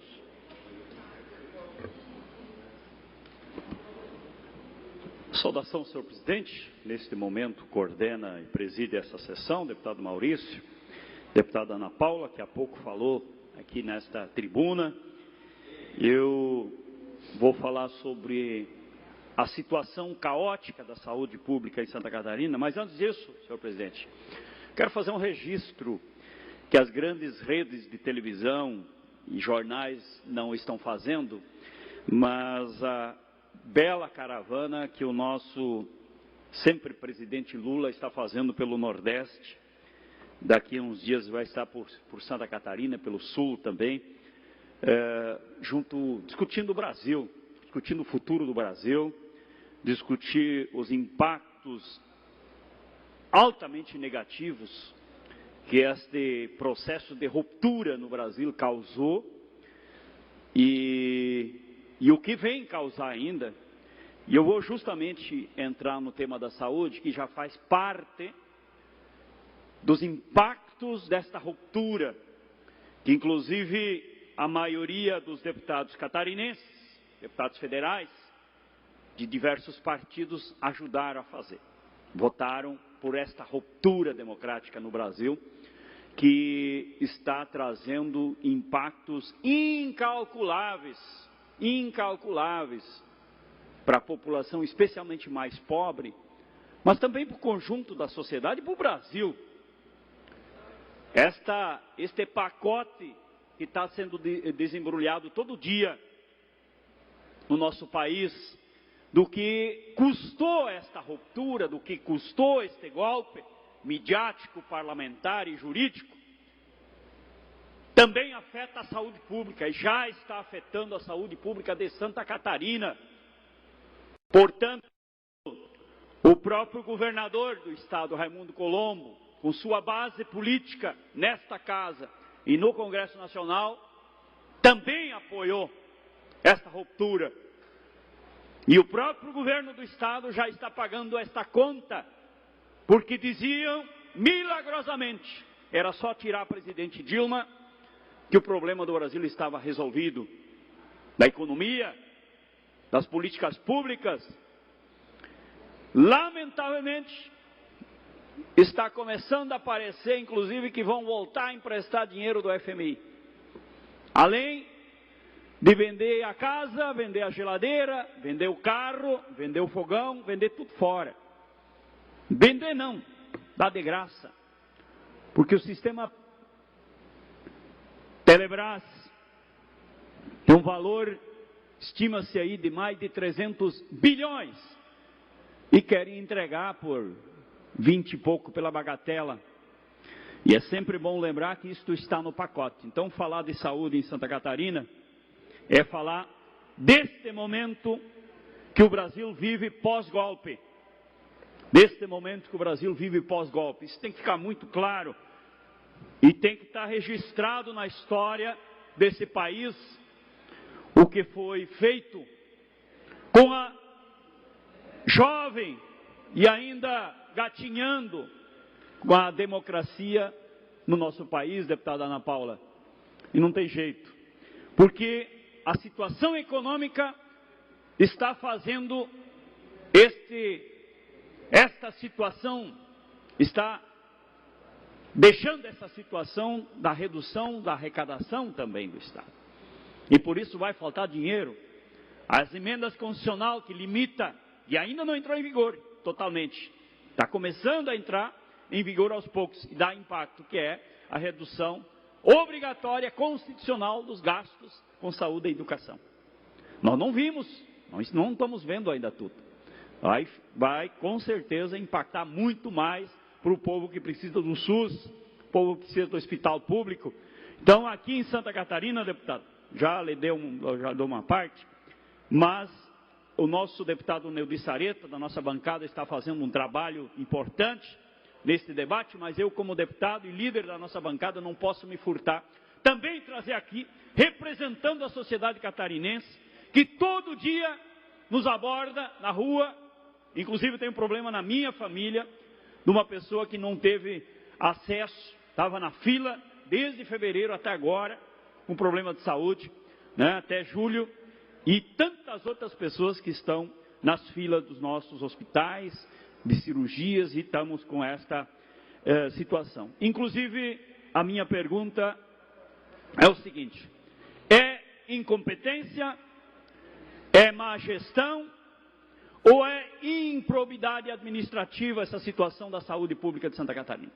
Saudação, senhor presidente. Neste momento coordena e preside essa sessão, deputado Maurício, deputada Ana Paula, que há pouco falou aqui nesta tribuna. Eu vou falar sobre a situação caótica da saúde pública em Santa Catarina, mas antes disso, senhor presidente, quero fazer um registro que as grandes redes de televisão e jornais não estão fazendo, mas a bela caravana que o nosso sempre presidente Lula está fazendo pelo Nordeste, daqui a uns dias vai estar por Santa Catarina, pelo Sul também, discutindo o Brasil, discutindo o futuro do Brasil, discutir os impactos altamente negativos que este processo de ruptura no Brasil causou e o que vem causar ainda. E eu vou justamente entrar no tema da saúde, que já faz parte dos impactos desta ruptura, que inclusive a maioria dos deputados catarinenses, deputados federais, de diversos partidos ajudaram a fazer. Votaram por esta ruptura democrática no Brasil, que está trazendo impactos incalculáveis para a população, especialmente mais pobre, mas também para o conjunto da sociedade e para o Brasil. Este pacote que está sendo desembrulhado todo dia no nosso país, do que custou esta ruptura, do que custou este golpe midiático, parlamentar e jurídico, também afeta a saúde pública e já está afetando a saúde pública de Santa Catarina. Portanto, o próprio governador do estado, Raimundo Colombo, com sua base política nesta casa e no Congresso Nacional, também apoiou esta ruptura. E o próprio governo do estado já está pagando esta conta, porque diziam, milagrosamente, era só tirar a presidente Dilma, que o problema do Brasil estava resolvido, da economia, das políticas públicas. Lamentavelmente, está começando a aparecer, inclusive, que vão voltar a emprestar dinheiro do FMI. Além de vender a casa, vender a geladeira, vender o carro, vender o fogão, vender tudo fora. Vender não, dá de graça. Porque o sistema Telebrás tem um valor, estima-se aí, de mais de 300 bilhões. E querem entregar por 20 e pouco pela bagatela. E é sempre bom lembrar que isto está no pacote. Então, falar de saúde em Santa Catarina é falar deste momento que o Brasil vive pós-golpe. Deste momento que o Brasil vive pós-golpe. Isso tem que ficar muito claro e tem que estar registrado na história desse país o que foi feito com a jovem e ainda gatinhando com a democracia no nosso país, deputada Ana Paula. E não tem jeito, porque a situação econômica está fazendo esta situação, está deixando essa situação da redução da arrecadação também do Estado. E por isso vai faltar dinheiro. As emendas constitucional que limita, e ainda não entrou em vigor totalmente, está começando a entrar em vigor aos poucos e dá impacto, que é a redução obrigatória constitucional dos gastos com saúde e educação. Nós não vimos, nós não estamos vendo ainda tudo. Vai com certeza impactar muito mais para o povo que precisa do SUS, o povo que precisa do hospital público. Então, aqui em Santa Catarina, deputado, já deu uma parte, mas o nosso deputado Neudi Sareta, da nossa bancada, está fazendo um trabalho importante neste debate, mas eu, como deputado e líder da nossa bancada, não posso me furtar. Também trazer aqui, representando a sociedade catarinense, que todo dia nos aborda na rua, inclusive tem um problema na minha família, de uma pessoa que não teve acesso, estava na fila desde fevereiro até agora, com problema de saúde, né, até julho, e tantas outras pessoas que estão nas filas dos nossos hospitais, de cirurgias, e estamos com esta situação. Inclusive, a minha pergunta é o seguinte: é incompetência, é má gestão ou é improbidade administrativa essa situação da saúde pública de Santa Catarina?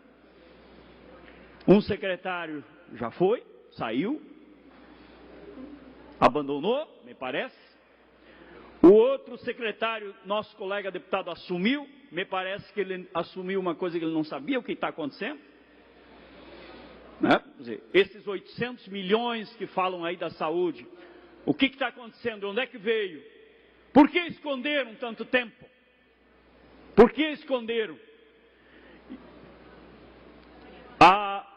Um secretário já foi, saiu, abandonou, me parece. O outro secretário, nosso colega deputado, assumiu, me parece que ele assumiu uma coisa que ele não sabia o que está acontecendo. Né? Quer dizer, esses 800 milhões que falam aí da saúde, o que está acontecendo? Onde é que veio? Por que esconderam tanto tempo? Por que esconderam? A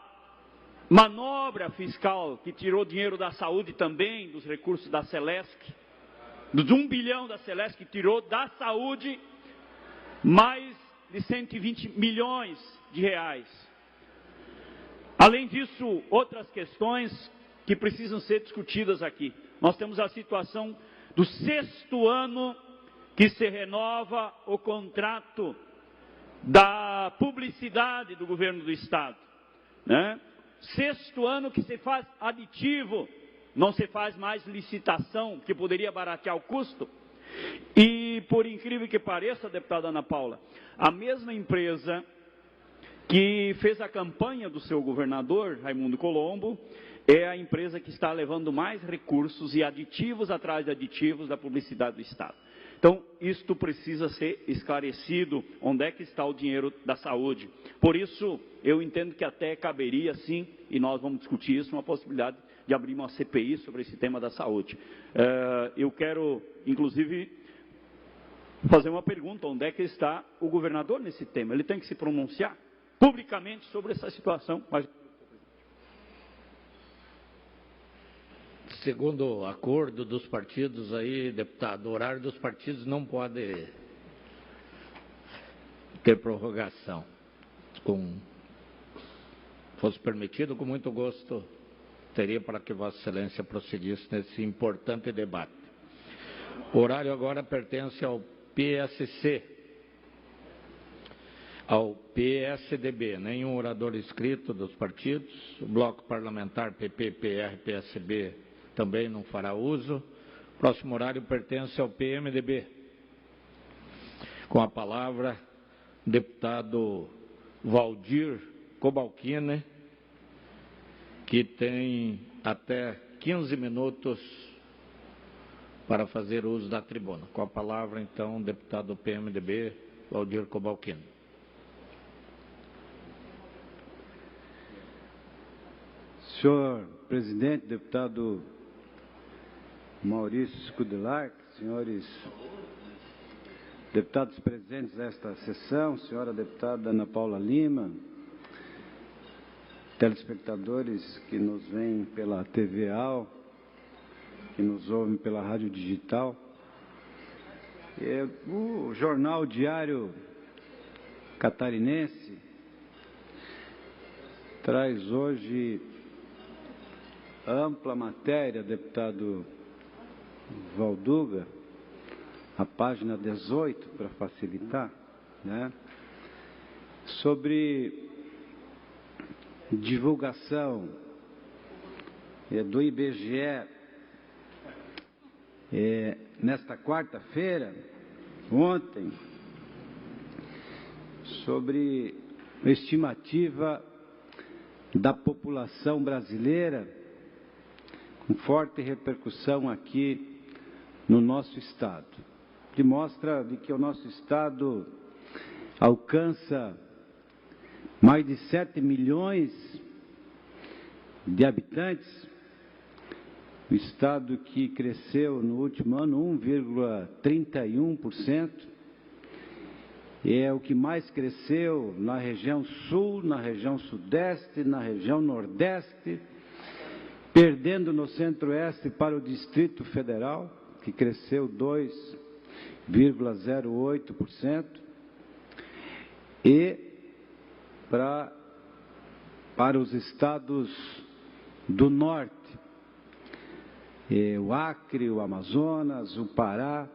manobra fiscal que tirou dinheiro da saúde também, dos recursos da Celesc, dos 1 bilhão da Celesc, que tirou da saúde mais de 120 milhões de reais. Além disso, outras questões que precisam ser discutidas aqui. Nós temos a situação do 6º ano que se renova o contrato da publicidade do governo do Estado, né? 6º ano que se faz aditivo, não se faz mais licitação, que poderia baratear o custo. E, por incrível que pareça, deputada Ana Paula, a mesma empresa que fez a campanha do seu governador, Raimundo Colombo, é a empresa que está levando mais recursos e aditivos atrás de aditivos da publicidade do Estado. Então, isto precisa ser esclarecido, onde é que está o dinheiro da saúde. Por isso, eu entendo que até caberia, sim, e nós vamos discutir isso, uma possibilidade de abrir uma CPI sobre esse tema da saúde. Eu quero, inclusive, fazer uma pergunta: onde é que está o governador nesse tema? Ele tem que se pronunciar publicamente sobre essa situação. Segundo o acordo dos partidos aí, deputado, o horário dos partidos não pode ter prorrogação. Fosse permitido, com muito gosto, teria para que Vossa Excelência prosseguisse nesse importante debate. O horário agora pertence ao PSC, ao PSDB, nenhum orador inscrito dos partidos. O bloco parlamentar PP, PR, PSB também não fará uso. O próximo horário pertence ao PMDB. Com a palavra, deputado Valdir Cobalcini, que tem até 15 minutos para fazer uso da tribuna. Com a palavra, então, deputado PMDB, Valdir Cobalcini. Senhor presidente, deputado Maurício Scudelac, senhores deputados presentes nesta sessão, senhora deputada Ana Paula Lima, telespectadores que nos veem pela TV AL, que nos ouvem pela rádio digital. O jornal Diário Catarinense traz hoje ampla matéria, deputado Valduga, a página 18, para facilitar, né, sobre divulgação do IBGE nesta quarta-feira, ontem, sobre a estimativa da população brasileira, com forte repercussão aqui no nosso Estado. Que mostra que o nosso Estado alcança mais de 7 milhões de habitantes, o Estado que cresceu no último ano 1,31%, é o que mais cresceu na região sul, na região sudeste, na região nordeste, perdendo no centro-oeste para o Distrito Federal, que cresceu 2,08%, e para os estados do norte, o Acre, o Amazonas, o Pará,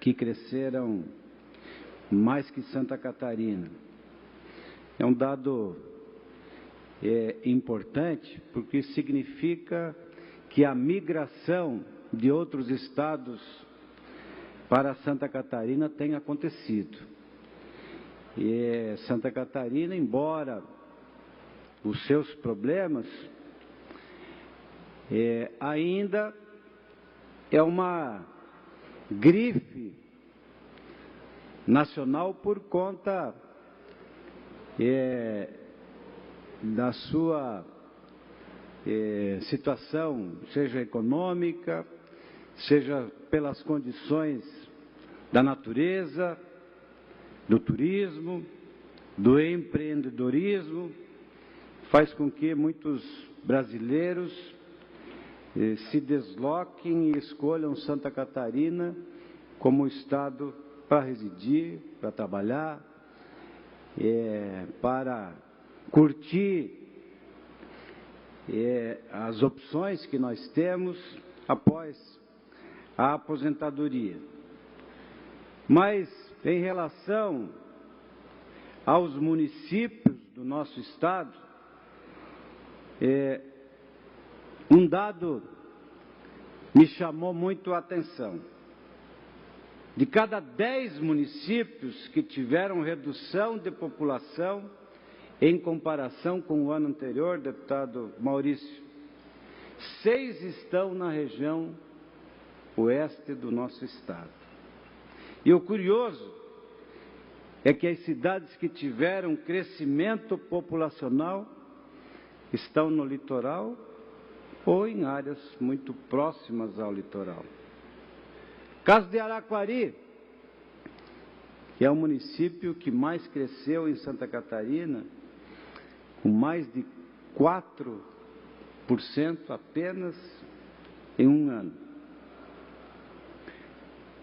que cresceram mais que Santa Catarina. É um dado importante, porque significa que a migração de outros estados para Santa Catarina tem acontecido. E Santa Catarina, embora os seus problemas, ainda é uma grife nacional por conta da sua situação, seja econômica, seja pelas condições da natureza, do turismo, do empreendedorismo, faz com que muitos brasileiros se desloquem e escolham Santa Catarina como estado para residir, para trabalhar, para curtir as opções que nós temos após a aposentadoria. Mas, em relação aos municípios do nosso estado, um dado me chamou muito a atenção. De cada 10 municípios que tiveram redução de população em comparação com o ano anterior, deputado Maurício, 6 estão na região oeste do nosso estado. E o curioso é que as cidades que tiveram crescimento populacional estão no litoral ou em áreas muito próximas ao litoral. Caso de Araquari, que é o município que mais cresceu em Santa Catarina, com mais de 4% apenas em um ano.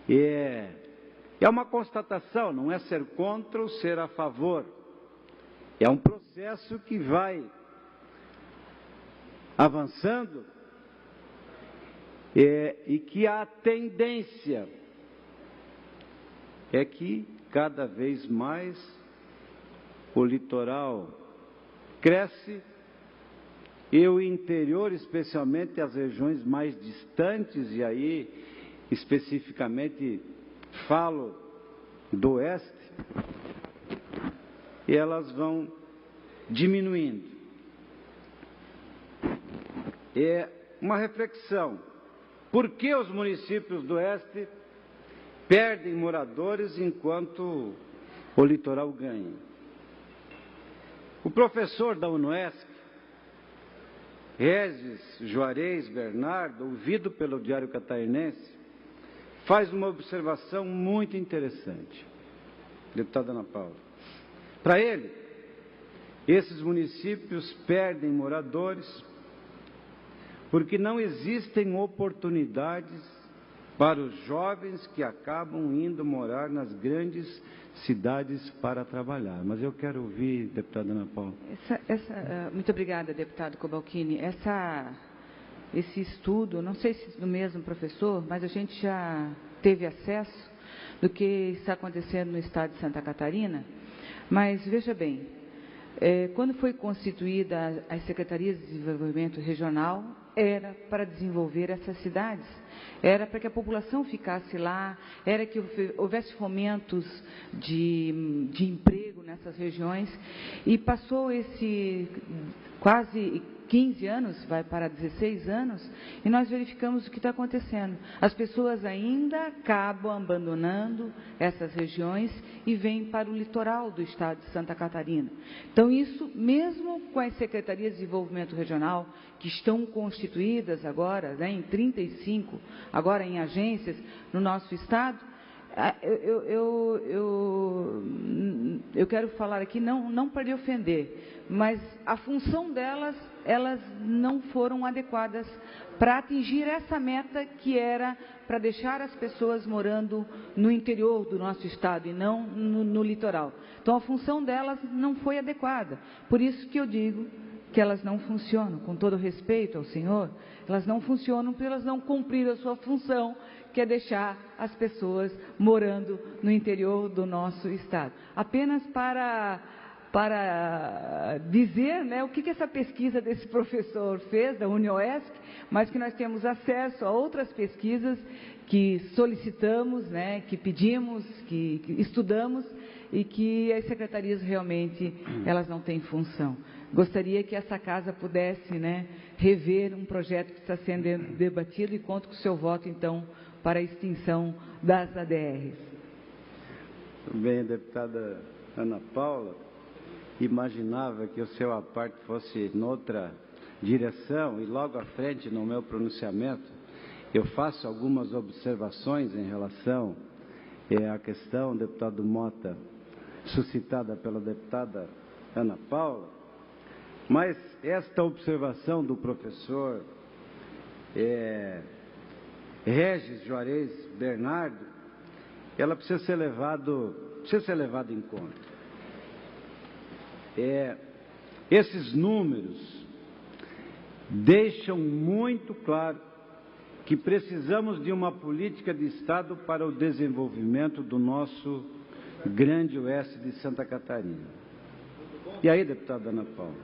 É uma constatação, não é ser contra ou ser a favor. É um processo que vai avançando e que a tendência é que cada vez mais o litoral cresce e o interior, especialmente as regiões mais distantes, e aí especificamente falo do oeste, elas vão diminuindo. É uma reflexão. Por que os municípios do oeste perdem moradores enquanto o litoral ganha? O professor da UNOESC, Regis Juarez Bernardo, ouvido pelo Diário Catarinense, faz uma observação muito interessante, deputada Ana Paula. Para ele, esses municípios perdem moradores porque não existem oportunidades para os jovens que acabam indo morar nas grandes cidades para trabalhar. Mas eu quero ouvir, deputada Ana Paula. Muito obrigada, deputado Cobalcini. Esse estudo, não sei se do mesmo professor, mas a gente já teve acesso do que está acontecendo no estado de Santa Catarina. Mas, veja bem, quando foi constituída as Secretarias de Desenvolvimento Regional, era para desenvolver essas cidades, era para que a população ficasse lá, era que houvesse fomentos de emprego nessas regiões, e passou esse quase 15 anos, vai para 16 anos, e nós verificamos o que está acontecendo. As pessoas ainda acabam abandonando essas regiões e vêm para o litoral do estado de Santa Catarina. Então, isso, mesmo com as Secretarias de Desenvolvimento Regional, que estão constituídas agora, né, em 35, agora em agências no nosso estado, eu quero falar aqui, não para lhe ofender, mas a função delas, elas não foram adequadas para atingir essa meta que era para deixar as pessoas morando no interior do nosso estado e não no litoral. Então, a função delas não foi adequada. Por isso que eu digo que elas não funcionam, com todo respeito ao senhor, elas não funcionam porque elas não cumpriram a sua função, que é deixar as pessoas morando no interior do nosso estado. Apenas para dizer, né, o que essa pesquisa desse professor fez, da UniOesc, mas que nós temos acesso a outras pesquisas que solicitamos, né, que pedimos, que estudamos, e que as secretarias realmente, elas não têm função. Gostaria que essa casa pudesse, né, rever um projeto que está sendo debatido e conto com o seu voto, então, para a extinção das ADRs. Muito bem, deputada Ana Paula. Imaginava que o seu aparte fosse noutra direção e logo à frente, no meu pronunciamento, eu faço algumas observações em relação à questão, deputado Mota, suscitada pela deputada Ana Paula, mas esta observação do professor Regis Juarez Bernardo, ela precisa ser levada em conta. Esses números deixam muito claro que precisamos de uma política de Estado para o desenvolvimento do nosso grande oeste de Santa Catarina. E aí, deputada Ana Paula,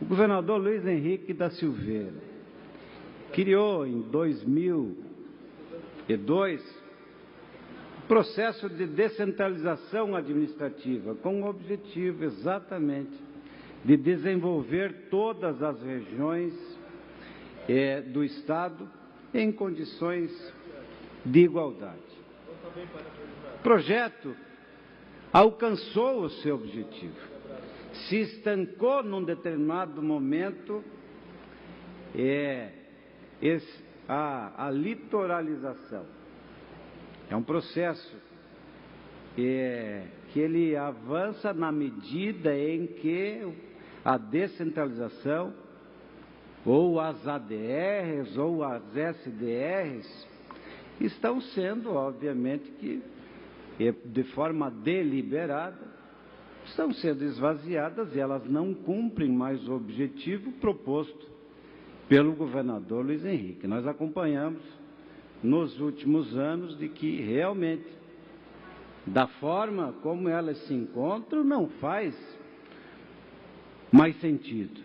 o governador Luiz Henrique da Silveira criou em 2002 processo de descentralização administrativa, com o objetivo exatamente de desenvolver todas as regiões do Estado em condições de igualdade. O projeto alcançou o seu objetivo, se estancou num determinado momento a litoralização. É um processo que ele avança na medida em que a descentralização, ou as ADRs, ou as SDRs, estão sendo, obviamente, que de forma deliberada, estão sendo esvaziadas e elas não cumprem mais o objetivo proposto pelo governador Luiz Henrique. Nós acompanhamos nos últimos anos de que realmente, da forma como elas se encontram, não faz mais sentido.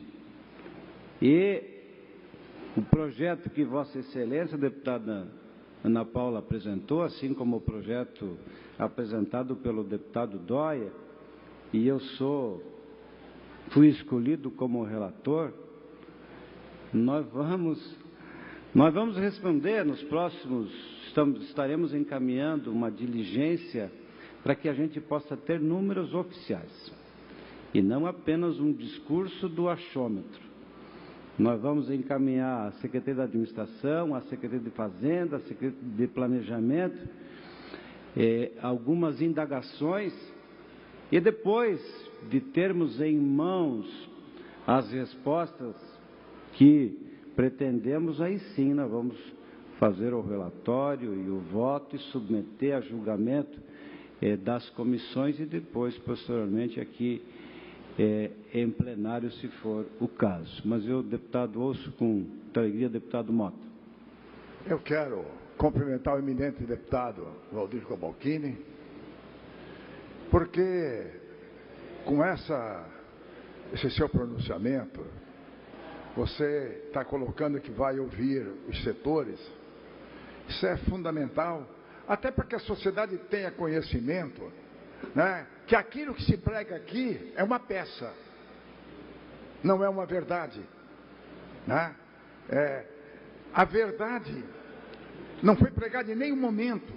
E o projeto que Vossa Excelência, deputada Ana Paula, apresentou, assim como o projeto apresentado pelo deputado Dóia, e eu fui escolhido como relator, nós vamos responder nos próximos, estaremos encaminhando uma diligência para que a gente possa ter números oficiais e não apenas um discurso do achômetro. Nós vamos encaminhar a Secretaria da Administração, a Secretaria de Fazenda, a Secretaria de Planejamento, algumas indagações, e depois de termos em mãos as respostas que pretendemos, aí sim nós vamos fazer o relatório e o voto e submeter a julgamento das comissões e depois, posteriormente, aqui em plenário, se for o caso. Mas eu, deputado, ouço com alegria, deputado Mota. Eu quero cumprimentar o eminente deputado Valdir Cobalcini, porque com esse seu pronunciamento, você está colocando que vai ouvir os setores. Isso é fundamental, até para que a sociedade tenha conhecimento, né, que aquilo que se prega aqui é uma peça, não é uma verdade, né? A verdade não foi pregada em nenhum momento,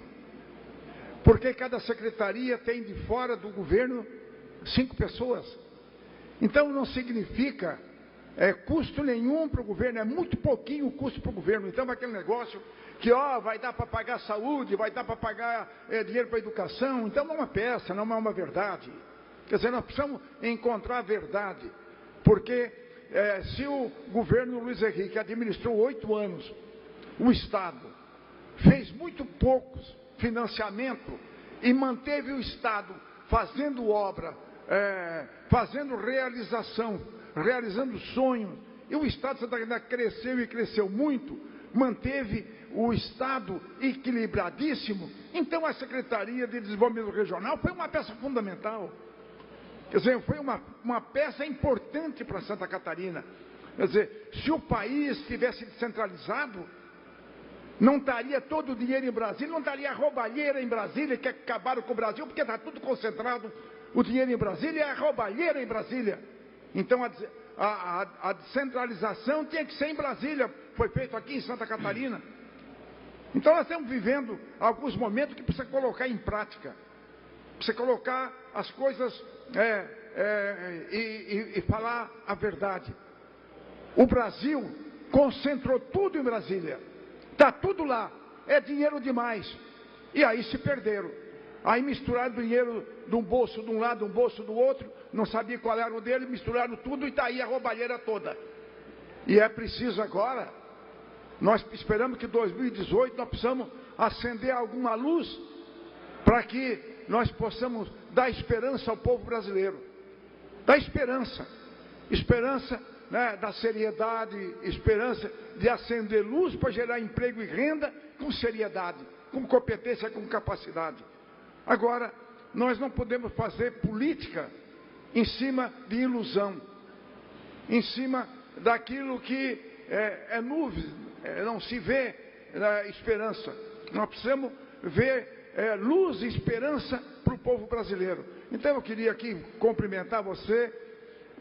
porque cada secretaria tem de fora do governo 5 pessoas. Então não significa custo nenhum para o governo, é muito pouquinho o custo para o governo. Então aquele negócio que vai dar para pagar saúde, vai dar para pagar dinheiro para educação, então não é uma peça, não é uma verdade. Quer dizer, nós precisamos encontrar a verdade, porque se o governo Luiz Henrique administrou 8 anos o Estado, fez muito poucos financiamento e manteve o Estado fazendo obra, fazendo realização, realizando sonhos. E o Estado de Santa Catarina cresceu e cresceu muito, manteve o Estado equilibradíssimo. Então a Secretaria de Desenvolvimento Regional foi uma peça fundamental. Quer dizer, foi uma peça importante para Santa Catarina. Quer dizer, se o país tivesse descentralizado, não estaria todo o dinheiro em Brasília, não estaria a roubalheira em Brasília, que acabaram com o Brasil, porque está tudo concentrado, o dinheiro em Brasília, e a roubalheira em Brasília. Então a descentralização tinha que ser em Brasília, foi feito aqui em Santa Catarina. Então nós estamos vivendo alguns momentos que precisa colocar em prática, precisa colocar as coisas e falar a verdade. O Brasil concentrou tudo em Brasília, está tudo lá, é dinheiro demais, e aí se perderam. Aí misturaram dinheiro de um bolso de um lado, um bolso do outro, não sabia qual era o dele, misturaram tudo e está aí a roubalheira toda. E é preciso agora, nós esperamos que em 2018 nós precisamos acender alguma luz para que nós possamos dar esperança ao povo brasileiro. Dar esperança, né, da seriedade, esperança de acender luz para gerar emprego e renda com seriedade, com competência, com capacidade. Agora, nós não podemos fazer política em cima de ilusão, em cima daquilo que é nuvem, não se vê esperança. Nós precisamos ver luz e esperança para o povo brasileiro. Então eu queria aqui cumprimentar você,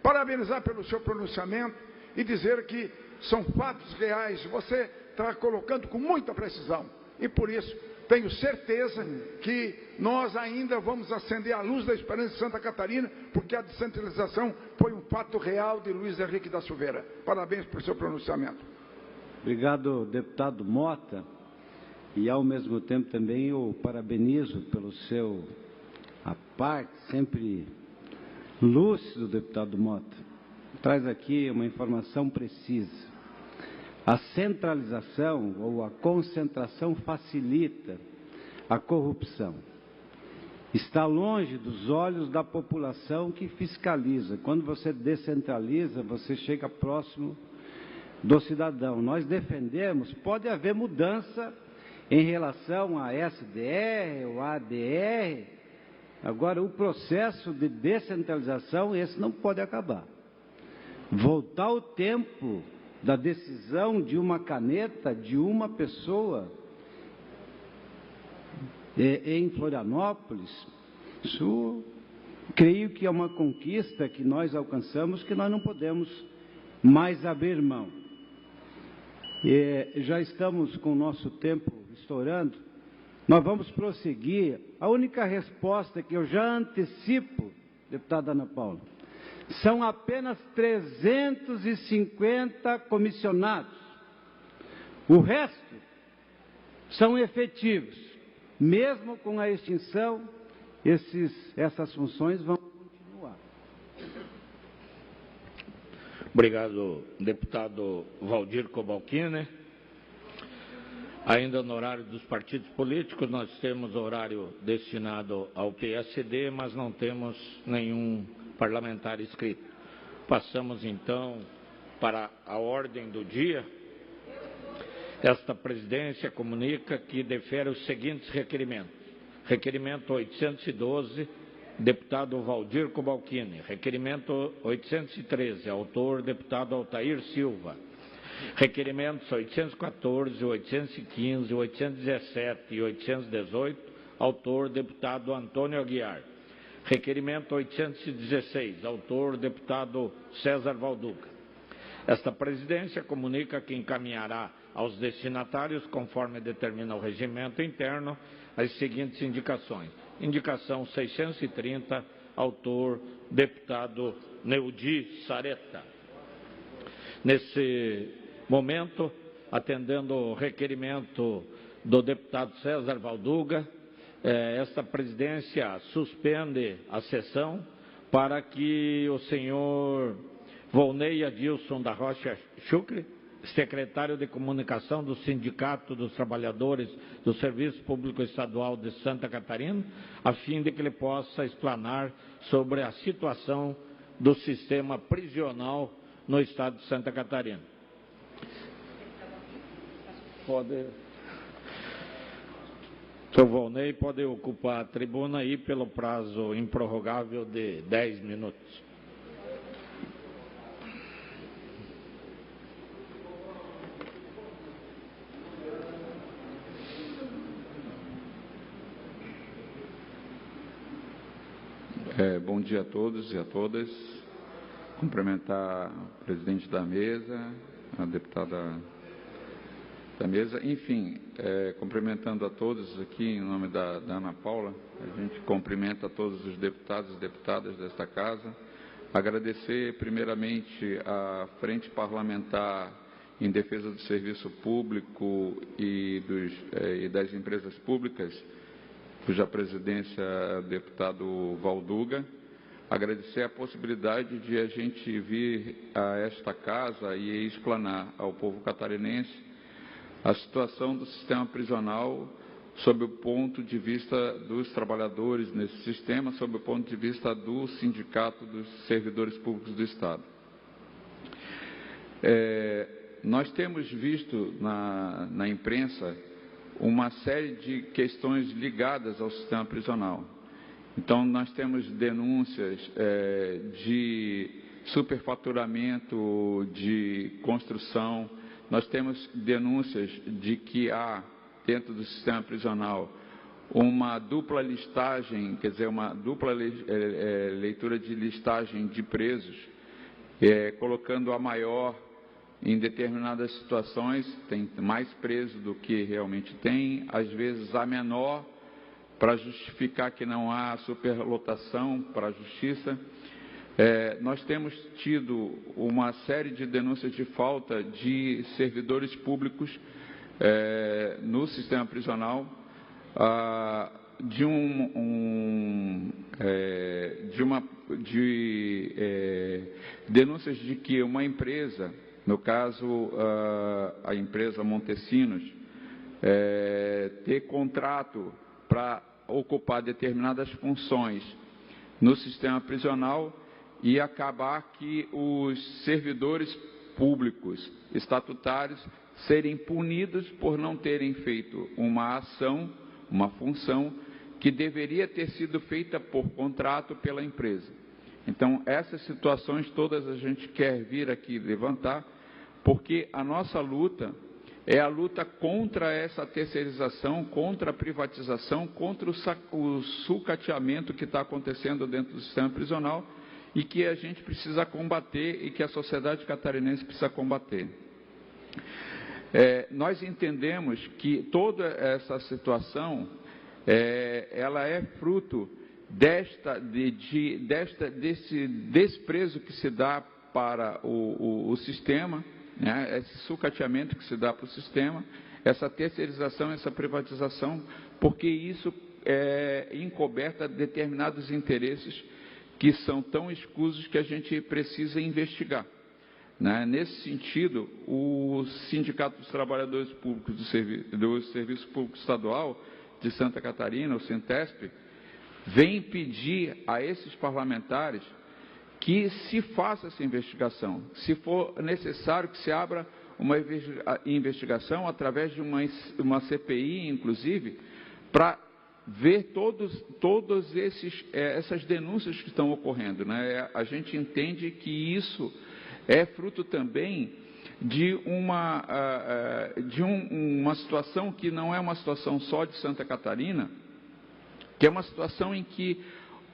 parabenizar pelo seu pronunciamento e dizer que são fatos reais. Você está colocando com muita precisão e por isso tenho certeza que nós ainda vamos acender a luz da esperança em Santa Catarina, porque a descentralização foi um fato real de Luiz Henrique da Silveira. Parabéns pelo seu pronunciamento. Obrigado, deputado Mota. E, ao mesmo tempo, também eu parabenizo pelo seu a parte sempre lúcido, deputado Mota. Traz aqui uma informação precisa. A centralização ou a concentração facilita a corrupção. Está longe dos olhos da população que fiscaliza. Quando você descentraliza, você chega próximo do cidadão. Nós defendemos, pode haver mudança em relação a SDR ou ADR. Agora, o processo de descentralização, esse não pode acabar. Voltar ao tempo da decisão de uma caneta, de uma pessoa em Florianópolis, isso creio que é uma conquista que nós alcançamos, que nós não podemos mais abrir mão. Já estamos com o nosso tempo estourando, nós vamos prosseguir. A única resposta que eu já antecipo, deputada Ana Paula, são apenas 350 comissionados. O resto são efetivos. Mesmo com a extinção, essas funções vão continuar. Obrigado, deputado Valdir Cobalcini. Ainda no horário dos partidos políticos, nós temos horário destinado ao PSD, mas não temos nenhum parlamentar inscrito. Passamos então para a ordem do dia. Esta presidência comunica que defere os seguintes requerimentos. Requerimento 812, deputado Valdir Cobalcini. Requerimento 813, autor deputado Altair Silva. Requerimentos 814, 815, 817 e 818, autor deputado Antônio Aguiar. Requerimento 816, autor deputado César Valduca. Esta presidência comunica que encaminhará aos destinatários, conforme determina o regimento interno, as seguintes indicações. Indicação 630, autor deputado Neudi Sareta. Nesse momento, atendendo o requerimento do deputado César Valduca, esta presidência suspende a sessão para que o senhor Volney Adilson da Rocha Chucre, secretário de Comunicação do Sindicato dos Trabalhadores do Serviço Público Estadual de Santa Catarina, a fim de que ele possa explanar sobre a situação do sistema prisional no estado de Santa Catarina. Pode... Sr. Volney pode ocupar a tribuna aí pelo prazo improrrogável de 10 minutos. Bom dia a todos e a todas. Cumprimentar o presidente da mesa, a deputada da mesa, enfim, cumprimentando a todos aqui em nome da Ana Paula, a gente cumprimenta todos os deputados e deputadas desta casa, agradecer primeiramente à Frente Parlamentar em Defesa do Serviço Público e das Empresas Públicas, cuja presidência é o deputado Valduga, agradecer a possibilidade de a gente vir a esta casa e explanar ao povo catarinense a situação do sistema prisional sob o ponto de vista dos trabalhadores nesse sistema, sob o ponto de vista do Sindicato dos Servidores Públicos do Estado. Nós temos visto na imprensa uma série de questões ligadas ao sistema prisional. Então, nós temos denúncias de superfaturamento de construção, nós temos denúncias de que há, dentro do sistema prisional, uma dupla listagem, quer dizer, uma dupla leitura de listagem de presos, colocando a maior em determinadas situações, tem mais preso do que realmente tem, às vezes a menor, para justificar que não há superlotação para a justiça. Nós temos tido uma série de denúncias de falta de servidores públicos no sistema prisional, denúncias de que uma empresa, no caso a empresa Montesinos, ter contrato para ocupar determinadas funções no sistema prisional e acabar que os servidores públicos estatutários serem punidos por não terem feito uma ação, uma função que deveria ter sido feita por contrato pela empresa. Então, essas situações todas a gente quer vir aqui levantar, porque a nossa luta é a luta contra essa terceirização, contra a privatização, contra o sucateamento que está acontecendo dentro do sistema prisional e que a gente precisa combater e que a sociedade catarinense precisa combater. Nós entendemos que toda essa situação, ela é fruto desse desprezo que se dá para o sistema, né, esse sucateamento que se dá para o sistema, essa terceirização, essa privatização, porque isso encoberta determinados interesses que são tão escusos que a gente precisa investigar. Né? Nesse sentido, o Sindicato dos Trabalhadores Públicos do Serviço Público Estadual de Santa Catarina, o Sintesp, vem pedir a esses parlamentares que se faça essa investigação, se for necessário que se abra uma investigação através de uma CPI, inclusive, para ver todas essas denúncias que estão ocorrendo. Né? A gente entende que isso é fruto também de uma situação que não é uma situação só de Santa Catarina, que é uma situação em que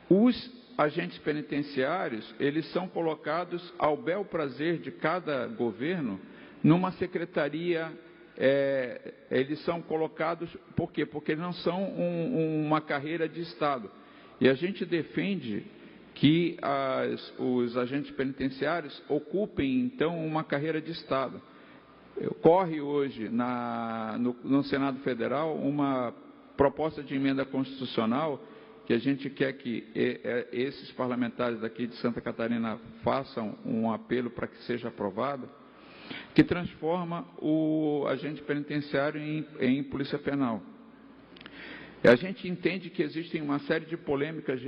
os agentes penitenciários, eles são colocados ao bel prazer de cada governo numa secretaria, eles são colocados, por quê? Porque eles não são uma carreira de Estado. E a gente defende que os agentes penitenciários ocupem, então, uma carreira de Estado. Ocorre hoje no Senado Federal uma proposta de emenda constitucional que a gente quer que esses parlamentares daqui de Santa Catarina façam um apelo para que seja aprovada, que transforma o agente penitenciário em polícia penal. A gente entende que existem uma série de polêmicas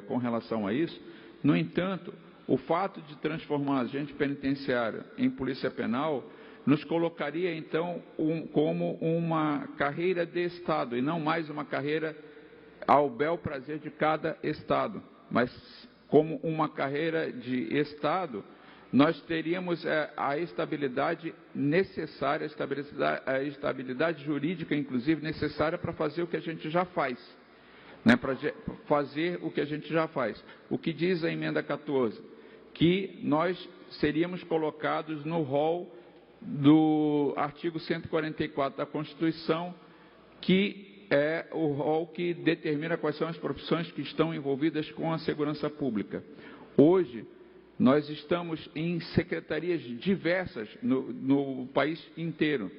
com relação a isso. No entanto, o fato de transformar o agente penitenciário em polícia penal nos colocaria, então, como uma carreira de Estado, e não mais uma carreira ao bel prazer de cada Estado, mas como uma carreira de Estado, nós teríamos a estabilidade necessária, a estabilidade jurídica, inclusive, necessária para fazer o que a gente já faz. Né, para fazer o que a gente já faz. O que diz a emenda 14? Que nós seríamos colocados no rol do artigo 144 da Constituição, que é o rol que determina quais são as profissões que estão envolvidas com a segurança pública. Hoje, nós estamos em secretarias diversas no país inteiro.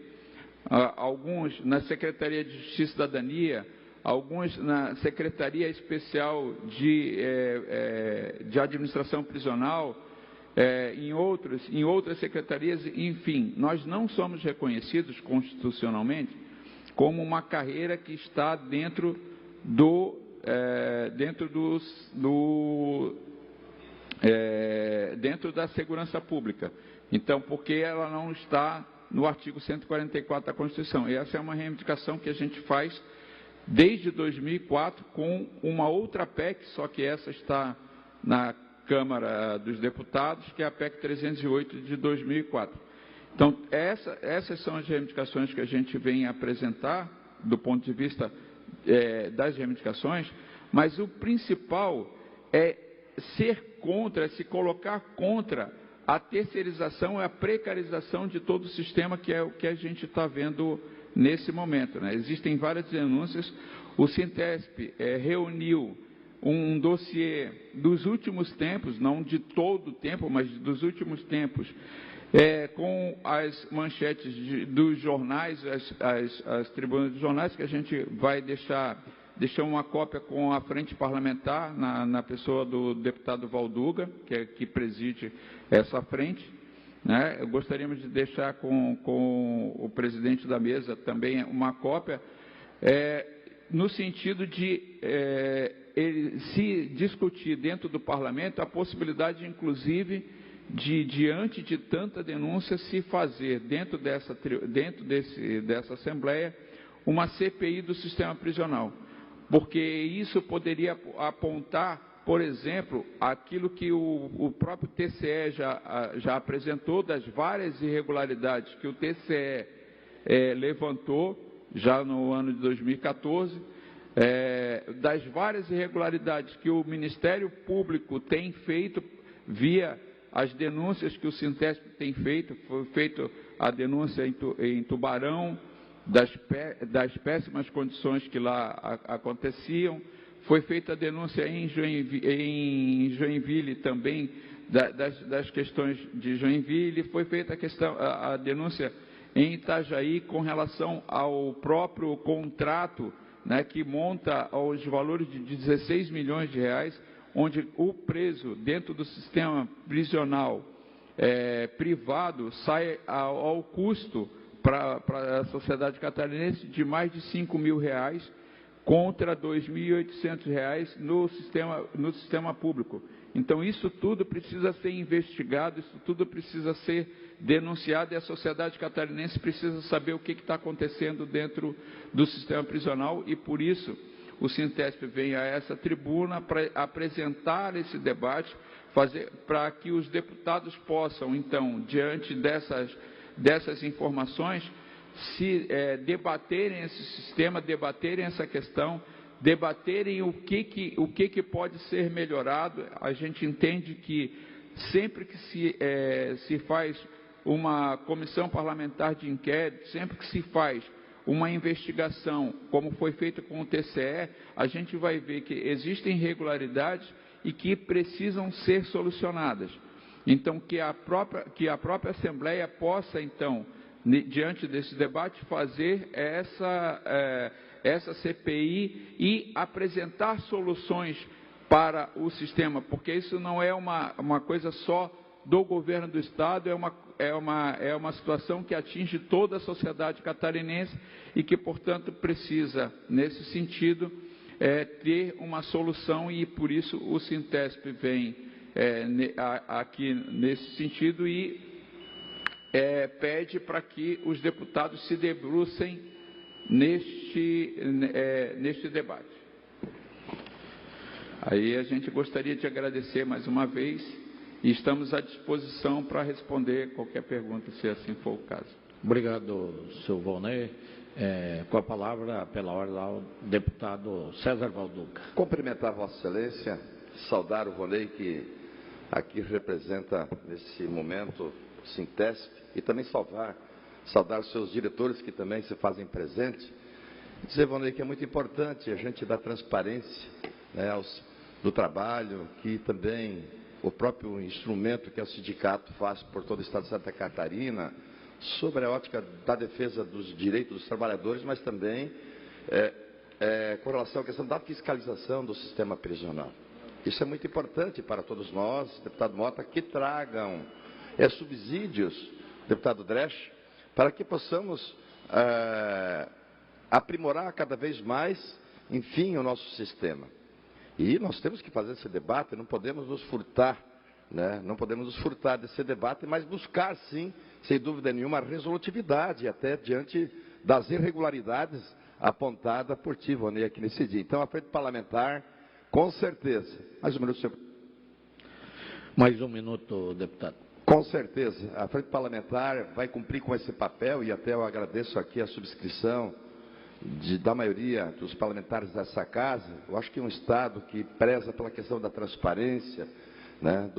Alguns na Secretaria de Justiça e Cidadania, alguns na Secretaria Especial de Administração Prisional, em outras secretarias, enfim. Nós não somos reconhecidos constitucionalmente como uma carreira que está dentro da segurança pública. Então, porque ela não está no artigo 144 da Constituição. E essa é uma reivindicação que a gente faz desde 2004 com uma outra PEC, só que essa está na Câmara dos Deputados, que é a PEC 308 de 2004. Então, essas são as reivindicações que a gente vem apresentar, do ponto de vista das reivindicações, mas o principal é ser contra, se colocar contra a terceirização e a precarização de todo o sistema, que é o que a gente está vendo nesse momento. Né? Existem várias denúncias. O Sintesp reuniu um dossiê dos últimos tempos, não de todo o tempo, mas dos últimos tempos, com as manchetes dos jornais, as tribunas dos jornais, que a gente vai deixar uma cópia com a frente parlamentar, na pessoa do deputado Valduga, que preside essa frente. Né? Gostaríamos de deixar com o presidente da mesa também uma cópia, no sentido de se discutir dentro do parlamento a possibilidade, inclusive, de, diante de tanta denúncia, se fazer dentro dessa Assembleia uma CPI do sistema prisional. Porque isso poderia apontar, por exemplo, aquilo que o próprio TCE já apresentou, das várias irregularidades que o TCE levantou já no ano de 2014, das várias irregularidades que o Ministério Público tem feito via as denúncias que o Sintesp tem feito. Foi feita a denúncia em Tubarão, das péssimas condições que lá aconteciam. Foi feita a denúncia em Joinville também, das questões de Joinville. Foi feita a denúncia em Itajaí com relação ao próprio contrato, né, que monta aos valores de 16 milhões de reais, onde o preso dentro do sistema prisional privado sai ao custo para a sociedade catarinense de mais de 5 mil reais contra R$ 2.800 no sistema público. Então, isso tudo precisa ser investigado, isso tudo precisa ser denunciado, e a sociedade catarinense precisa saber o que está acontecendo dentro do sistema prisional, e por isso o Sintesp vem a essa tribuna para apresentar esse debate, para que os deputados possam, então, diante dessas informações, se debaterem esse sistema, debaterem essa questão, debaterem o que pode ser melhorado. A gente entende que sempre que se faz uma comissão parlamentar de inquérito, sempre que se faz uma investigação, como foi feita com o TCE, a gente vai ver que existem irregularidades e que precisam ser solucionadas. Então, que a própria Assembleia possa, então, diante desse debate, fazer essa CPI e apresentar soluções para o sistema, porque isso não é uma coisa só do governo do Estado, é uma situação que atinge toda a sociedade catarinense e que, portanto, precisa, nesse sentido, ter uma solução, e por isso o Sintesp vem aqui nesse sentido e pede para que os deputados se debrucem neste debate. Aí a gente gostaria de agradecer mais uma vez e estamos à disposição para responder qualquer pergunta, se assim for o caso. Obrigado, senhor Volney. Com a palavra, pela ordem, ao deputado César Valduca. Cumprimentar Vossa Excelência, saudar o Volney, que aqui representa, nesse momento, o Sintesp, e também saudar os seus diretores, que também se fazem presente. Dizer, Volney, que é muito importante a gente dar transparência, né, do trabalho, que também o próprio instrumento que o sindicato faz por todo o Estado de Santa Catarina, sobre a ótica da defesa dos direitos dos trabalhadores, mas também com relação à questão da fiscalização do sistema prisional. Isso é muito importante para todos nós, deputado Mota, que tragam subsídios, deputado Dresch, para que possamos aprimorar cada vez mais, enfim, o nosso sistema. E nós temos que fazer esse debate, não podemos nos furtar, né? Não podemos nos furtar desse debate, mas buscar, sim, sem dúvida nenhuma, a resolutividade, até diante das irregularidades apontadas por ti, Volney, aqui nesse dia. Então, a frente parlamentar, com certeza. Mais um minuto, senhor. Mais um minuto, deputado. Com certeza. A frente parlamentar vai cumprir com esse papel, e até eu agradeço aqui a subscrição da maioria dos parlamentares dessa casa. Eu acho que um Estado que preza pela questão da transparência, né,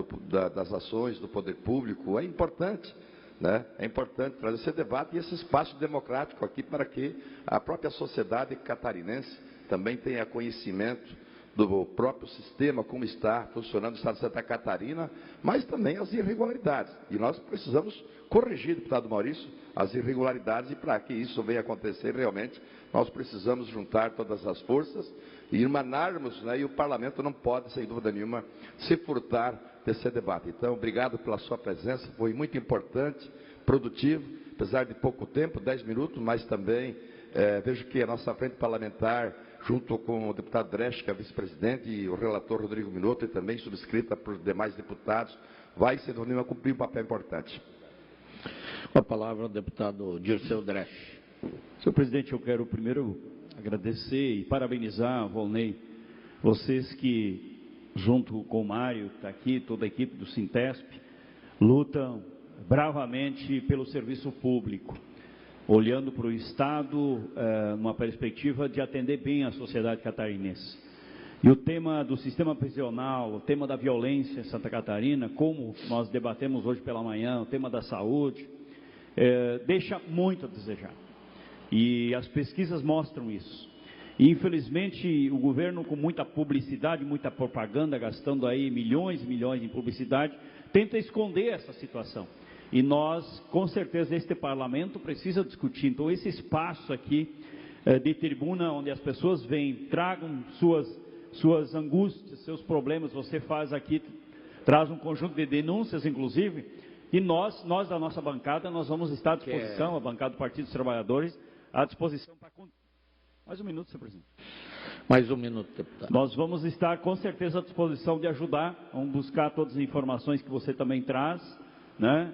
das ações do poder público, é importante, né? É importante trazer esse debate e esse espaço democrático aqui para que a própria sociedade catarinense também tenha conhecimento do próprio sistema, como está funcionando o Estado de Santa Catarina, mas também as irregularidades. E nós precisamos corrigir, deputado Maurício, as irregularidades, e para que isso venha acontecer realmente, nós precisamos juntar todas as forças e irmanarmos, né, e o parlamento não pode, sem dúvida nenhuma, se furtar desse debate. Então, obrigado pela sua presença, foi muito importante, produtivo, apesar de pouco tempo, 10 minutos, mas também vejo que a nossa frente parlamentar, junto com o deputado Dresch, que é vice-presidente, e o relator Rodrigo Minotto, e também subscrita por demais deputados, vai, sem dúvida nenhuma, cumprir um papel importante. Com a palavra, o deputado Dirceu Dresch. Senhor presidente, eu quero primeiro agradecer e parabenizar, Volney, vocês que, junto com o Mário, que está aqui, toda a equipe do Sintesp, lutam bravamente pelo serviço público, olhando para o Estado numa perspectiva de atender bem a sociedade catarinense. E o tema do sistema prisional, o tema da violência em Santa Catarina, como nós debatemos hoje pela manhã, o tema da saúde, deixa muito a desejar. E as pesquisas mostram isso. E, infelizmente, o governo, com muita publicidade, muita propaganda, gastando aí milhões e milhões em publicidade, tenta esconder essa situação. E nós, com certeza, este parlamento precisa discutir. Então, esse espaço aqui de tribuna, onde as pessoas vêm, tragam suas angústias, seus problemas, você faz aqui, traz um conjunto de denúncias, inclusive, e nós da nossa bancada, nós vamos estar à disposição, a bancada do Partido dos Trabalhadores, à disposição para... Mais um minuto, senhor presidente. Mais um minuto, deputado. Nós vamos estar, com certeza, à disposição de ajudar, vamos buscar todas as informações que você também traz, né?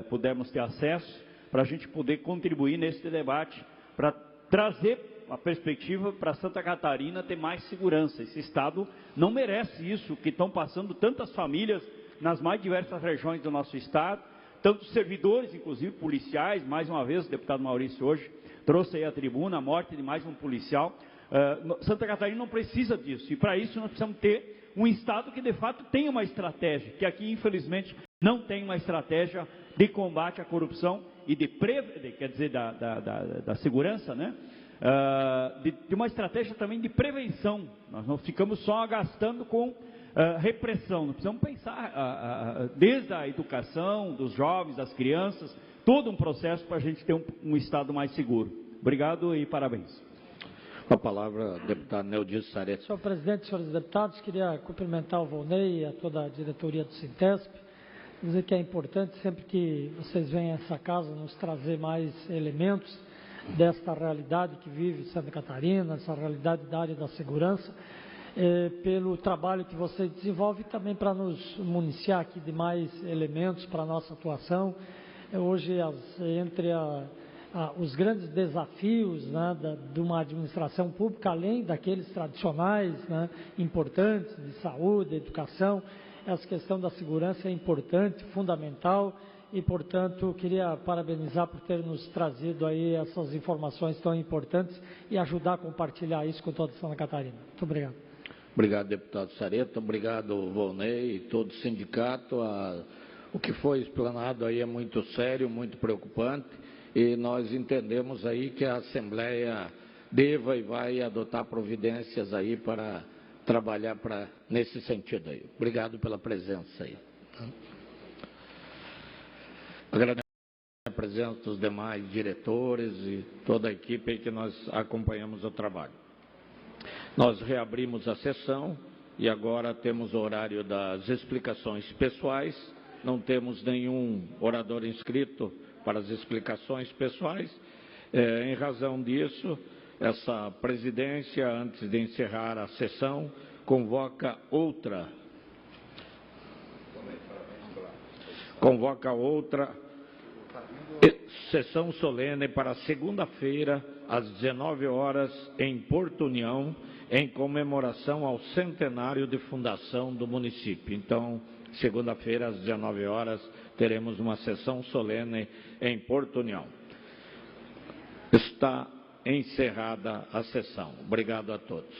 Pudermos ter acesso, para a gente poder contribuir nesse debate, para trazer a perspectiva para Santa Catarina ter mais segurança. Esse Estado não merece isso, que estão passando tantas famílias nas mais diversas regiões do nosso Estado, tantos servidores, inclusive policiais. Mais uma vez, o deputado Maurício hoje trouxe aí à tribuna a morte de mais um policial. Santa Catarina não precisa disso, e para isso nós precisamos ter um Estado que de fato tenha uma estratégia, que aqui infelizmente não tem uma estratégia de combate à corrupção e da segurança, né? De uma estratégia também de prevenção. Nós não ficamos só gastando com repressão, nós precisamos pensar desde a educação dos jovens, das crianças, todo um processo para a gente ter um Estado mais seguro. Obrigado e parabéns. Com a palavra, deputado Neodir Sarete. Senhor presidente, senhores deputados, queria cumprimentar o Volney e a toda a diretoria do Sintesp dizer que é importante sempre que vocês vêm a essa casa nos trazer mais elementos desta realidade que vive Santa Catarina, essa realidade da área da segurança, pelo trabalho que você desenvolve e também para nos municiar aqui de mais elementos para a nossa atuação. Hoje, entre os grandes desafios, né, de uma administração pública, além daqueles tradicionais, né, importantes, de saúde, educação, essa questão da segurança é importante, fundamental, e, portanto, queria parabenizar por ter nos trazido aí essas informações tão importantes e ajudar a compartilhar isso com toda Santa Catarina. Muito obrigado. Obrigado, deputado Sareta. Obrigado, Volney e todo o sindicato. O que foi explanado aí é muito sério, muito preocupante, e nós entendemos aí que a Assembleia deva e vai adotar providências aí para trabalhar nesse sentido aí. Obrigado pela presença aí. Agradeço a presença dos demais diretores e toda a equipe aí que nós acompanhamos o trabalho. Nós reabrimos a sessão e agora temos o horário das explicações pessoais. Não temos nenhum orador inscrito para as explicações pessoais. Em razão disso, essa presidência, antes de encerrar a sessão, convoca outra sessão solene para segunda-feira, às 19 horas, em Porto União, em comemoração ao centenário de fundação do município. Então, segunda-feira, às 19 horas, teremos uma sessão solene em Porto União. Está encerrada a sessão. Obrigado a todos.